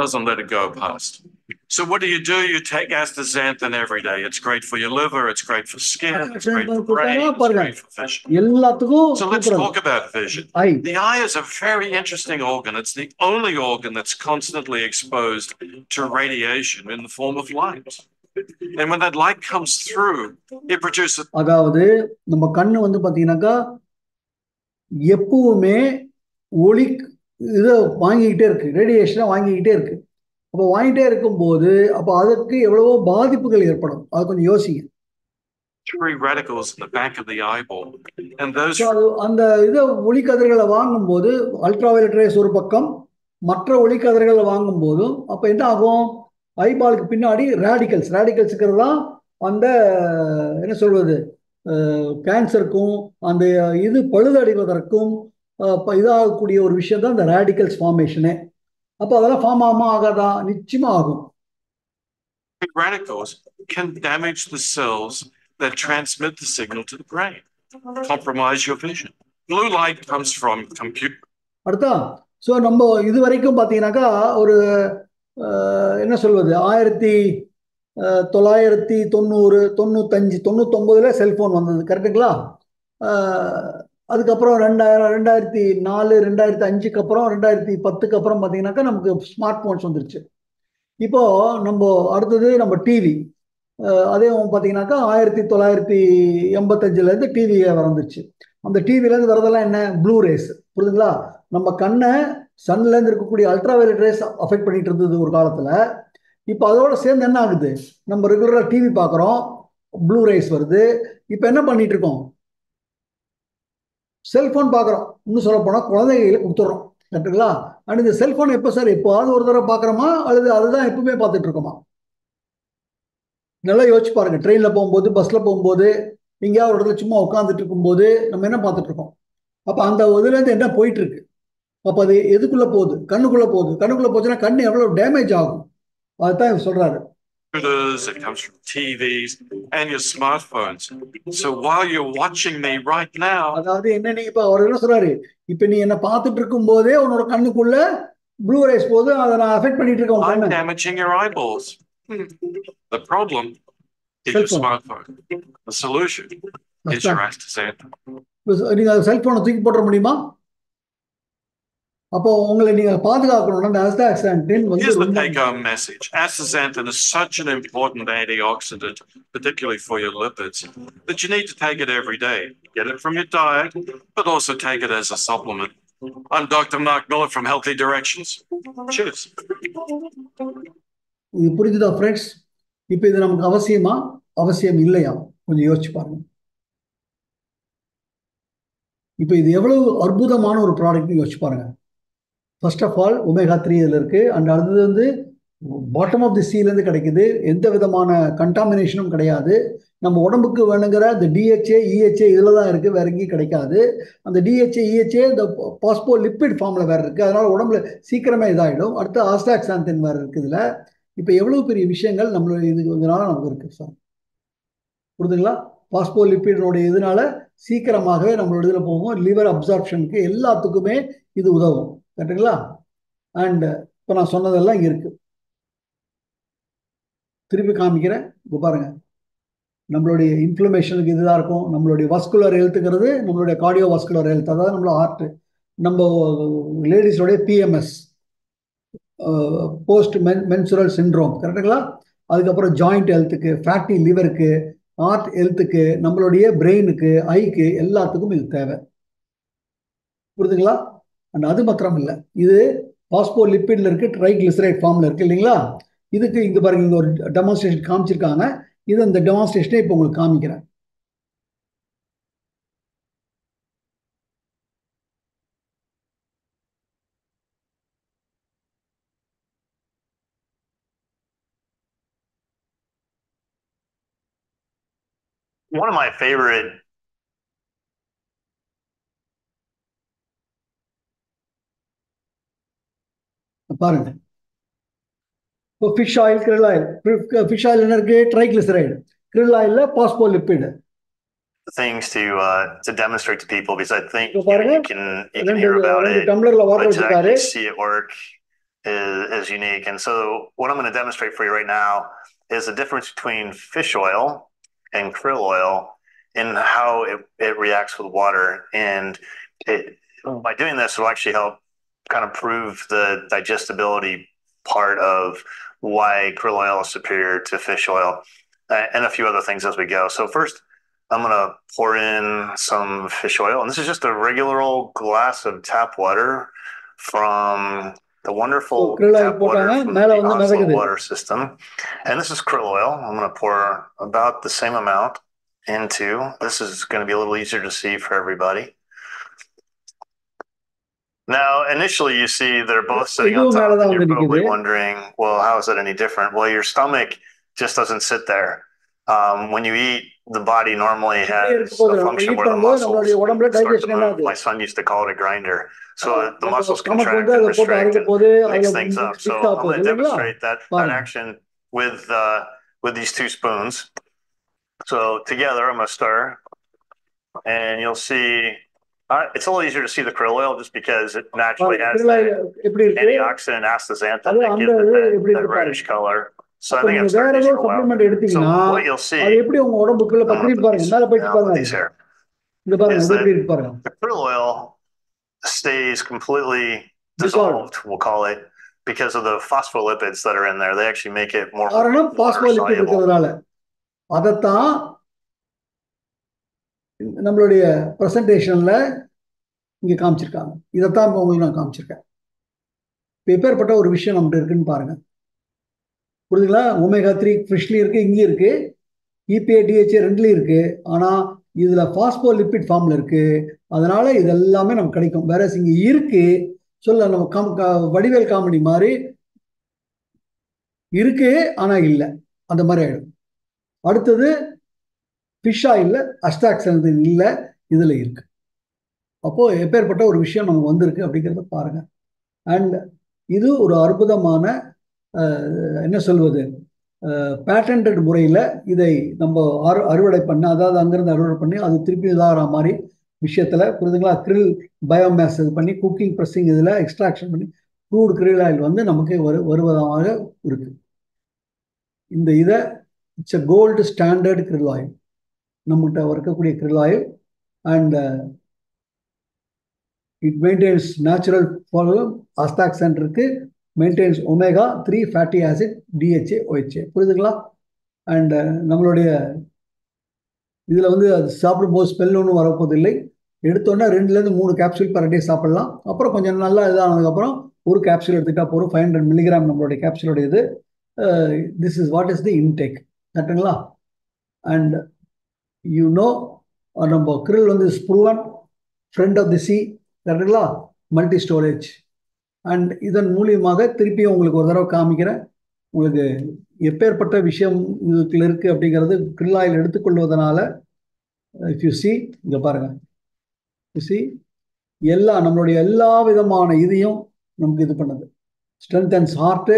Speaker 6: Doesn't let it go past. So what do? You take astaxanthin every day. It's great for your liver, it's great for skin, it's great for brain, it's great for vision. So let's talk about vision. The eye is a very interesting organ. It's the only organ that's constantly exposed to radiation in the form of light. And when that light comes through, it produces.
Speaker 1: அதாவது நம்ம கண்ணு வந்து பாத்தீங்கன்னாக்கா எப்பவுமே ஒளி இதை வாங்கிக்கிட்டே இருக்கு, ரேடியேஷனை வாங்கிக்கிட்டே இருக்கு. அப்போ வாங்கிட்டே இருக்கும்போது அப்போ அதுக்கு எவ்வளவோ பாதிப்புகள் ஏற்படும். அது கொஞ்சம் யோசிங்க.
Speaker 6: Free radicals in the back of the eyeball, and those
Speaker 1: அந்த இதை ஒளிக்கதிர்களை வாங்கும்போது அல்ட்ராவயலட் ரேஸ் ஒரு பக்கம், மற்ற ஒளிக்கதிர்களை வாங்கும் போதும் அப்போ என்ன ஆகும், ஐபாலுக்கு பின்னாடி ரேடிக்கல்ஸ் இருக்கிறது தான் அந்த என்ன சொல்வது கேன்சருக்கும் அந்த இது பழுதடைவதற்கும் இதாகக்கூடிய ஒரு விஷயம் தான் இந்த ரேடிக்கல்ஸ் ஃபார்மேஷனே. அப்போ அதெல்லாம் ஃபார்ம் ஆகுமா ஆகாதா? நிச்சயமா ஆகும்.
Speaker 6: Radicals can damage the cells that transmit the signal to the brain, compromise your vision. Blue light comes from computer.
Speaker 1: அடுத்தா ஸோ நம்ம இது வரைக்கும் பார்த்தீங்கன்னாக்கா ஒரு என்ன சொல்வது 1990, 95, 99 செல்போன் வந்தது, கரெக்டுங்களா? அதுக்கப்புறம் 2004, 2005 அப்புறம் 2010 அப்புறம் பார்த்தீங்கன்னாக்கா நமக்கு ஸ்மார்ட் போன்ஸ் வந்துருச்சு. இப்போ நம்ம அடுத்தது நம்ம டிவி, அதே பார்த்தீங்கன்னாக்கா 1985 டிவி வந்துருச்சு. அந்த டிவிலேருந்து வரதெல்லாம் என்ன, ப்ளூ ரேஸ், புரியுதுங்களா? நம்ம கண்ணை சன்லேருந்து இருக்கக்கூடிய அல்ட்ராவயலட் ரேஸ் அஃபெக்ட் பண்ணிட்டு இருந்தது ஒரு காலத்தில். இப்போ அதோட சேர்ந்து என்ன ஆகுது, நம்ம ரெகுலராக டிவி பார்க்குறோம், ப்ளூ ரேஸ் வருது. இப்போ என்ன பண்ணிட்டு இருக்கோம், செல்ஃபோன் பார்க்குறோம். இன்னும் சொல்ல போனால் குழந்தைகளை கொடுத்துட்றோம், கரெக்டுங்களா? அண்ட் இந்த செல்ஃபோன் எப்போ சார் எப்போவாவது ஒரு தடவை பார்க்குறோமா அல்லது அதுதான் எப்பவுமே பார்த்துட்டு இருக்கோமா? நல்லா யோசிச்சு பாருங்க. ட்ரெயினில் போகும்போது, பஸ்ஸில் போகும்போது, எங்கேயாவது ஒரு இடத்துல சும்மா உட்காந்துட்டு இருக்கும்போது நம்ம என்ன பார்த்துட்டு இருக்கோம்? அப்போ அந்த இதுலேருந்து என்ன போயிட்டு இருக்கு? அப்போ அது எதுக்குள்ளே போகுது? கண்ணுக்குள்ளே போகுது. கண்ணுக்குள்ளே போச்சுன்னா கண் எவ்வளோ டேமேஜ் ஆகும், அதுதான் சொல்கிறாரு.
Speaker 6: It comes from TVs and your smartphones. So while you're watching me right now,
Speaker 1: அதாவது என்ன, நீங்க இப்ப அவர் என்ன சொல்றாரு, இப்ப நீ என்ன பார்த்துட்டு இருக்கும் போதே உன்னோட கண்ணுக்குள்ள ப்ளூ ரேஸ் போது, அதை நான் அஃபெக்ட் பண்ணிட்டு இருக்கேன்.
Speaker 6: I'm damaging your eyeballs. The problem is your smartphone. The solution is your astaxanthin.
Speaker 1: நீங்க செல்போனை தூக்கி போட முடியுமா? அப்போ உங்களை நீங்க பாதுகாக்கணும்னா astaxanthin வந்து
Speaker 6: Here's the take-home message. Astaxanthin is such an important antioxidant, particularly for your lipids, that you need to take it every day. Get it from your diet, but also take it as a supplement. I'm Dr. Mark Miller from Healthy Directions. Cheers.
Speaker 1: இது புரிஞ்சுதா friends? இப்போ இது நமக்கு அவசியமா, அவசியம் இல்லையா? கொஞ்சம் யோசிச்சு பாருங்க. இப்போ இது எவ்வளவு அற்புதமான ஒரு ப்ராடக்ட்னு யோசிச்சு பாருங்க. ஃபர்ஸ்ட் ஆஃப் ஆல் ஒமேகா 3 இதில் இருக்குது. அண்ட் அடுத்தது வந்து பாட்டம் ஆஃப் தி சீலேருந்து கிடைக்குது. எந்த விதமான கண்டாமினேஷனும் கிடையாது. நம்ம உடம்புக்கு வேணுங்கிற அந்த DHA, EHA இதில் தான் இருக்குது, வேற எங்கேயும் கிடைக்காது. அந்த DHA, EHA இந்த பாஸ்போ லிப்பிட் ஃபார்மில் வேறு இருக்குது. அதனால் உடம்புல சீக்கிரமே இதாகிடும். அடுத்து ஆஸ்டாக்சாந்தின் வேறு இருக்குது இதில். இப்போ எவ்வளோ பெரிய விஷயங்கள் நம்மளுடைய இதனால நமக்கு இருக்குது சார், புரியுதுங்களா? பாஸ்போ லிப்பிடனுடைய இதனால சீக்கிரமாகவே நம்மளோட இதில் போகும். லிவர் அப்சார்ப்ஷனுக்கு எல்லாத்துக்குமே இது உதவும், கரெக்டுங்களா? அண்ட் இப்போ நான் சொன்னதெல்லாம் இங்கே இருக்கு, திருப்பி காமிக்கிறேன். இப்போ பாருங்க, நம்மளுடைய இன்ஃப்ளமேஷனுக்கு இதுதான் இருக்கும். நம்மளுடைய வஸ்குலர் ஹெல்த்துங்கிறது நம்மளுடைய கார்டியோ வாஸ்குலர் ஹெல்த், அதாவது நம்மளோட ஹார்ட், நம்ம லேடிஸோடைய PMS, போஸ்ட் மென்சுரல் சிண்ட்ரோம், கரெக்டுங்களா? அதுக்கப்புறம் ஜாயிண்ட் ஹெல்த்துக்கு, ஃபேட்டி லிவருக்கு, ஹார்ட் ஹெல்த்துக்கு, நம்மளுடைய பிரெயினுக்கு, ஐக்கு, எல்லாத்துக்கும் இது தேவை, புரியுதுங்களா? அண்ட் அது மாத்திரம் இல்லை, இது பாஸ்போ லிப்பிட்ல இருக்கு, ட்ரைகிளிசரைட் ஃபார்ம்ல இருக்கு இல்லைங்களா? இதுக்கு இங்க பாருங்க, இங்க ஒரு டெமான்ஸ்ட்ரேஷன் காமிச்சிருக்காங்க. இது அந்த டெமான்ஸ்ட்ரேஷனை இப்போ உங்களுக்கு காமிக்கிறேன்.
Speaker 7: One of my favorite
Speaker 1: பாருங்க, இப்போ fish oil, krill oil. Fish oil என்ன இருக்கு? ட்ரைகிளிசரைடு. கிரில் ஆயில்ல phospholipid.
Speaker 7: things to demonstrate to people, because I think
Speaker 1: இப்போ பாருங்க,
Speaker 7: you can hear about it,
Speaker 1: டம்ளர்ல வாட்டர்
Speaker 7: but to
Speaker 1: வச்சிருக்காரு.
Speaker 7: actually see it work is unique. And so what I'm going to demonstrate for you right now is the difference between fish oil and krill oil and how it reacts with water. And by doing this, it'll actually help kind of prove the digestibility part of why krill oil is superior to fish oil, and a few other things as we go. So first, I'm going to pour in some fish oil. And this is just a regular old glass of tap water from the wonderful tap water from the Oslo water system. And this is krill oil. I'm going to pour about the same amount into. This is going to be a little easier to see for everybody. Now, initially, you see they're both sitting on top, and you're probably wondering, well, how is that any different? Well, your stomach just doesn't sit there. When you eat, the body normally has a function where the muscles start to move. My son used to call it a grinder. So the muscles contract and restrict and mix things up. So I'm going to demonstrate that action with these two spoons. So together, I'm going to stir, and you'll see. It's a little easier to see the krill oil just because it naturally has antioxidant astaxanthin that gives it that reddish color. So I think I'm starting to show out. So what you'll see these here is that the krill oil stays completely dissolved, we'll call it, because of the phospholipids that are in there. They actually make it more water-soluble.
Speaker 1: அதைத்தான் நம்மளுடைய ப்ரெசன்டேஷன்ல இங்க காமிச்சிருக்காங்க. இதைத்தான் உங்களுக்கு நான் காமிச்சிருக்கேன். எப்பேற்பட்ட ஒரு விஷயம் நம்மகிட்ட இருக்குன்னு பாருங்க. புரியுதுங்களா? omega-3 ஃபிஷ்லயும் இருக்கு, இங்கேயும் இருக்கு, EPA DHA ரெண்டுலையும் இருக்கு. ஆனா இதுல பாஸ்போலிபிட் ஃபார்ம்ல இருக்கு. அதனால இது எல்லாமே நமக்கு கிடைக்கும். வேற இங்க இருக்கு சொல்ல நம்ம வடிவேல் காமெடி மாதிரி இருக்கு ஆனா இல்ல, அந்த மாதிரி ஆயிடும். அடுத்தது ஃபிஷ் ஆயில்ல அஸ்டாக்சன் இல்ல, இதுல இருக்கு. அப்போ எப்பேற்பட்ட ஒரு விஷயம் நமக்கு வந்திருக்கு அப்படிங்கிறத பாருங்க. அண்ட் இது ஒரு அற்புதமான என்ன சொல்வது, பேட்டன்ட் முறையில் இதை நம்ம அறுவடை பண்ண, அதாவது அங்கிருந்து அறுவடை பண்ணி அது திருப்பி இதாகிற மாதிரி விஷயத்துல புரியுதுங்களா? கிரில் பயோமேஸ் இது பண்ணி குக்கிங் ப்ரெஸ்ஸிங் இதில் எக்ஸ்ட்ராக்ஷன் பண்ணி க்ரூட் கிரில் ஆயில் வந்து நமக்கு வருவதாக இருக்கு. இந்த இதை it's a gold standard krill oil, நம்மகிட்ட இருக்கக்கூடிய krill oil. And it maintains natural astaxanthin இருக்கு, maintains omega-3 fatty acid, DHA, OHA. புரியுதுங்களா? அண்ட் நம்மளுடைய இதில் வந்து அது சாப்பிடும்போது ஸ்மெல் ஒன்றும் வரப்போதில்லை. எடுத்தோன்னா 2லேருந்து 3 கேப்சூல் பர் டே சாப்பிடலாம். அப்புறம் கொஞ்சம் நல்லா இதானதுக்கப்புறம் ஒரு கேப்சூல் எடுத்துக்கிட்டா போகிறோம். 500 மில்லிகிராம் நம்மளுடைய கேப்சூலுடைய இது. This is what is the intake. கரெக்டுங்களா? அண்ட் யூ நோ நம்ம கிரில் வந்து proven friend of the sea. கரெக்டுங்களா? Multi storage. அண்ட் இதன் மூலியமாக திருப்பியும் உங்களுக்கு ஒரு தடவை காமிக்கிறேன், உங்களுக்கு எப்பேற்பட்ட விஷயம் இதுக்குள்ள இருக்கு அப்படிங்கிறது. கிரில் ஆயில் எடுத்துக்கொள்வதனால இஃப் யூ சி, இங்க பாருங்க, யூ சி நம்மளுடைய எல்லா விதமான இதையும் நமக்கு இது பண்ணுது. ஸ்ட்ரென்தன்ஸ் ஹார்ட்டு,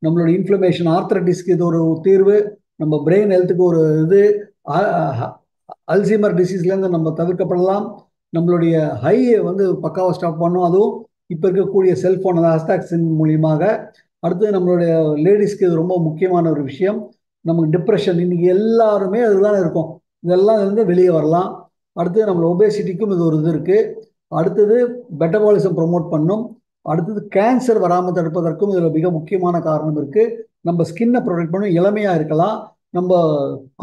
Speaker 1: நம்மளுடைய இன்ஃப்ளமேஷன் ஆர்த்ரைட்டிஸ்க்கு இது ஒரு தீர்வு, நம்ம பிரெயின் ஹெல்த்துக்கு ஒரு இது, அல்சைமர் டிசீஸ்லேருந்து நம்ம தவிர்க்கப்படலாம். நம்மளுடைய ஹையை வந்து பக்காவாக ஸ்டாப் பண்ணோம். அதுவும் இப்போ இருக்கக்கூடிய செல்ஃபோன் அஸ்டாக்சின் மூலியமாக. அடுத்து நம்மளுடைய லேடிஸ்க்கு இது ரொம்ப முக்கியமான ஒரு விஷயம். நமக்கு டிப்ரெஷன் இன்னைக்கு எல்லாருமே அதுதான் இருக்கும், இதெல்லாம் இருந்து வெளியே வரலாம். அடுத்தது நம்மளோட ஒபேசிட்டிக்கும் இது ஒரு இது இருக்கு. அடுத்தது மெட்டபாலிசம் ப்ரொமோட் பண்ணும். அடுத்தது கேன்சர் வராமல் தடுப்பதற்கும் இதில் மிக முக்கியமான காரணம் இருக்கு. நம்ம ஸ்கின்னை ப்ரொடெக்ட் பண்ணும், இளமையாக இருக்கலாம். நம்ம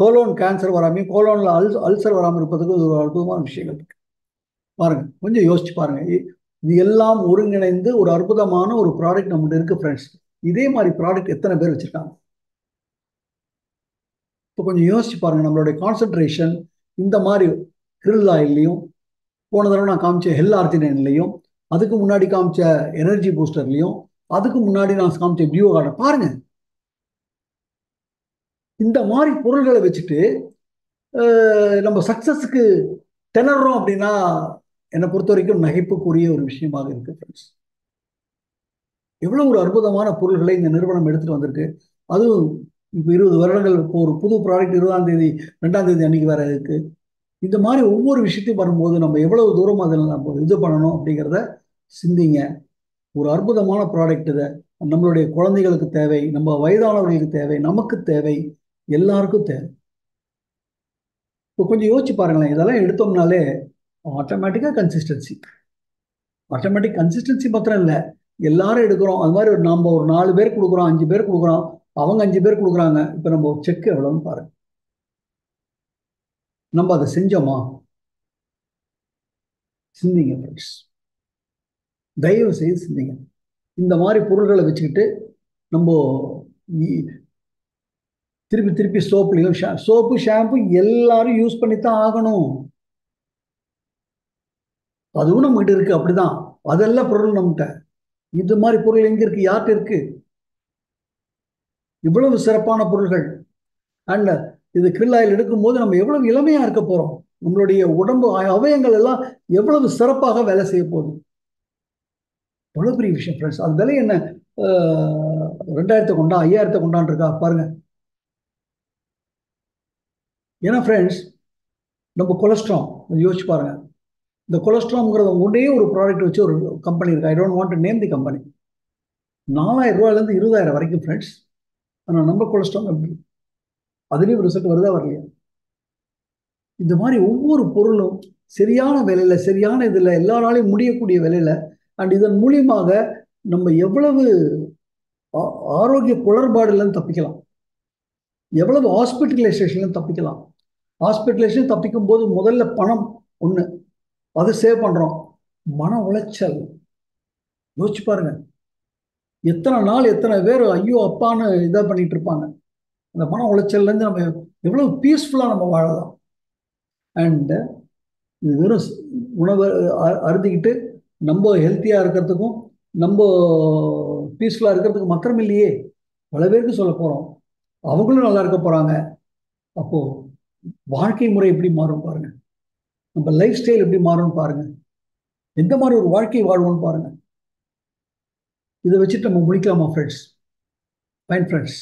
Speaker 1: கோலோன் கேன்சர் வராமையும் கோலோனில் அல்சர் வராமல் இருப்பதுக்கும் இது ஒரு அற்புதமான விஷயங்கள் இருக்கு. பாருங்க, கொஞ்சம் யோசிச்சு பாருங்க. இது எல்லாம் ஒருங்கிணைந்து ஒரு அற்புதமான ஒரு ப்ராடக்ட் நம்மகிட்ட இருக்கு ஃப்ரெண்ட்ஸ். இதே மாதிரி ப்ராடக்ட் எத்தனை பேர் வச்சிருக்காங்க? இப்போ கொஞ்சம் யோசிச்சு பாருங்க. நம்மளுடைய கான்சென்ட்ரேஷன் இந்த மாதிரி கிரில் ஆயிலையும், போன தடவை நான் காமிச்ச L-arginine-லையும், அதுக்கு முன்னாடி காமிச்ச எனர்ஜி பூஸ்டர்லையும், அதுக்கு முன்னாடி நான் காமிச்ச டியோ கார்டன் பாருங்க. இந்த மாதிரி பொருள்களை வச்சுட்டு நம்ம சக்சஸுக்கு திணறோம் அப்படின்னா என்னை பொறுத்த வரைக்கும் நகைப்புக்குரிய ஒரு விஷயமாக இருக்கு ஃப்ரெண்ட்ஸ். எவ்வளவு ஒரு அற்புதமான பொருள்களை இந்த நிறுவனம் எடுத்துட்டு வந்திருக்கு. அதுவும் இப்போ 20 வருடங்கள் இப்போ ஒரு புது ப்ராடக்ட் 20ஆம் தேதி 2ஆம் தேதி அன்னைக்கு வேற இருக்கு. இந்த மாதிரி ஒவ்வொரு விஷயத்தையும் வரும்போது நம்ம எவ்வளவு தூரம் அதில் நம்ம இது பண்ணணும் அப்படிங்கிறத சிந்திங்க. ஒரு அற்புதமான ப்ராடக்ட் இது. நம்மளுடைய குழந்தைகளுக்கு தேவை, நம்ம வயதானவர்களுக்கு தேவை, நமக்கு தேவை, எல்லாருக்கும் தேவை. இப்போ கொஞ்சம் யோசிச்சு பாருங்களேன். இதெல்லாம் எடுத்தோம்னாலே ஆட்டோமேட்டிக்காக ஆட்டோமேட்டிக் கன்சிஸ்டன்சி மாத்திரம் இல்லை, எல்லாரும் எடுக்கிறோம். அது மாதிரி நம்ம ஒரு 4 பேர் கொடுக்குறோம், 5 பேர் கொடுக்குறோம், அவங்க 5 பேர் கொடுக்குறாங்க. இப்போ நம்ம செக் எவ்வளோன்னு பாருங்க. நம்ம அதை செஞ்சோமா? சிந்திங்க ஃப்ரெண்ட்ஸ், தயவு செய்து சிந்திங்க. இந்த மாதிரி பொருள்களை வச்சுக்கிட்டு நம்ம திருப்பி சோப்புலையும் சோப்பு ஷாம்பு எல்லாரும் யூஸ் பண்ணித்தான் ஆகணும். அதுவும் நம்மகிட்ட இருக்கு. அப்படிதான், அதெல்லாம் பொருள் நம்மகிட்ட. இது மாதிரி பொருள் எங்க இருக்கு? யார்கிட்ட இருக்கு? இவ்வளவு சிறப்பான பொருள்கள். அண்ட் இது கிரில் ஆயில் எடுக்கும்போது நம்ம எவ்வளவு இளமையா இருக்க போறோம். நம்மளுடைய உடம்பு அவயங்கள் எல்லாம் எவ்வளவு சிறப்பாக வேலை செய்ய போகுது. எவ்வளவு பெரிய விஷயம் ஃப்ரெண்ட்ஸ். அது விலை என்ன? 2000 கொண்டா 5000 கொண்டான் இருக்கா பாருங்க. ஏன்னா ஃப்ரெண்ட்ஸ், நம்ம கொலஸ்ட்ரால் யோசிச்சு பாருங்க. இந்த கொலஸ்ட்ரால்ங்கிறத ஒரே ஒரு ப்ராடக்ட் வச்சு ஒரு கம்பெனி இருக்கு. I don't want to name the company. 4000 ரூபாயிலேருந்து 20,000 வரைக்கும் ஃப்ரெண்ட்ஸ். ஆனால் நம்ம கொலஸ்ட்ரால் எப்படி? அதுலேயும் ரிசல்ட் வருதா வரலையா? இந்த மாதிரி ஒவ்வொரு பொருளும் சரியான விலையில, சரியான இதில், எல்லாராலையும் முடியக்கூடிய விலையில, அண்ட் இதன் மூலியமாக நம்ம எவ்வளவு ஆரோக்கிய குளறுபாடுலேருந்து தப்பிக்கலாம், எவ்வளவு ஹாஸ்பிட்டலைசேஷன்லேருந்து தப்பிக்கலாம். ஹாஸ்பிட்டலைசேஷன் தப்பிக்கும் போது முதல்ல பணம் ஒன்று, அதை சேவ் பண்ணுறோம். மன உளைச்சல் யோசிச்சு பாருங்க. எத்தனை நாள் எத்தனை பேர் ஐயோ அப்பான்னு இதை பண்ணிட்டு இருப்பாங்க. அந்த மன உளைச்சல்லேருந்து நம்ம எவ்வளோ பீஸ்ஃபுல்லாக நம்ம வாழலாம். அண்டு இது வெறும் உணவை அருந்திக்கிட்டு நம்ம ஹெல்த்தியாக இருக்கிறதுக்கும் நம்ம பீஸ்ஃபுல்லாக இருக்கிறதுக்கு மாத்திரம் இல்லையே, பல பேருக்கு சொல்ல போகிறோம், அவங்களும் நல்லா இருக்க போகிறாங்க. அப்போது வாழ்க்கை முறை எப்படி மாறும் பாருங்க, நம்ம லைஃப் ஸ்டைல் எப்படி மாறும்னு பாருங்க, எந்த மாதிரி ஒரு வாழ்க்கை வாழ்வோம்னு பாருங்க. இதை வச்சுட்டு நம்ம முடிக்கலாமா ஃப்ரெண்ட்ஸ்? ஃபைன் ஃப்ரெண்ட்ஸ்,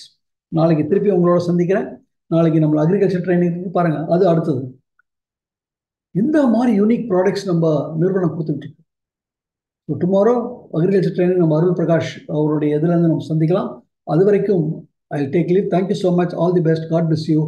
Speaker 1: நாளைக்கு திருப்பி உங்களோட சந்திக்கிறேன். நாளைக்கு நம்ம அக்ரிகல்ச்சர் ட்ரைனிங் பாருங்க, அது அடுத்தது. இந்த மாதிரி யூனிக் ப்ராடக்ட்ஸ் நம்ம நிறுவனம் கொடுத்துட்டு இருக்கு. ஸோ டுமாரோ அக்ரிகல்ச்சர் ட்ரைனிங் நம்ம அருள் பிரகாஷ் அவருடைய இதுலேருந்து நம்ம சந்திக்கலாம். அது வரைக்கும் I take leave. Thank you so much. All the best. God bless you.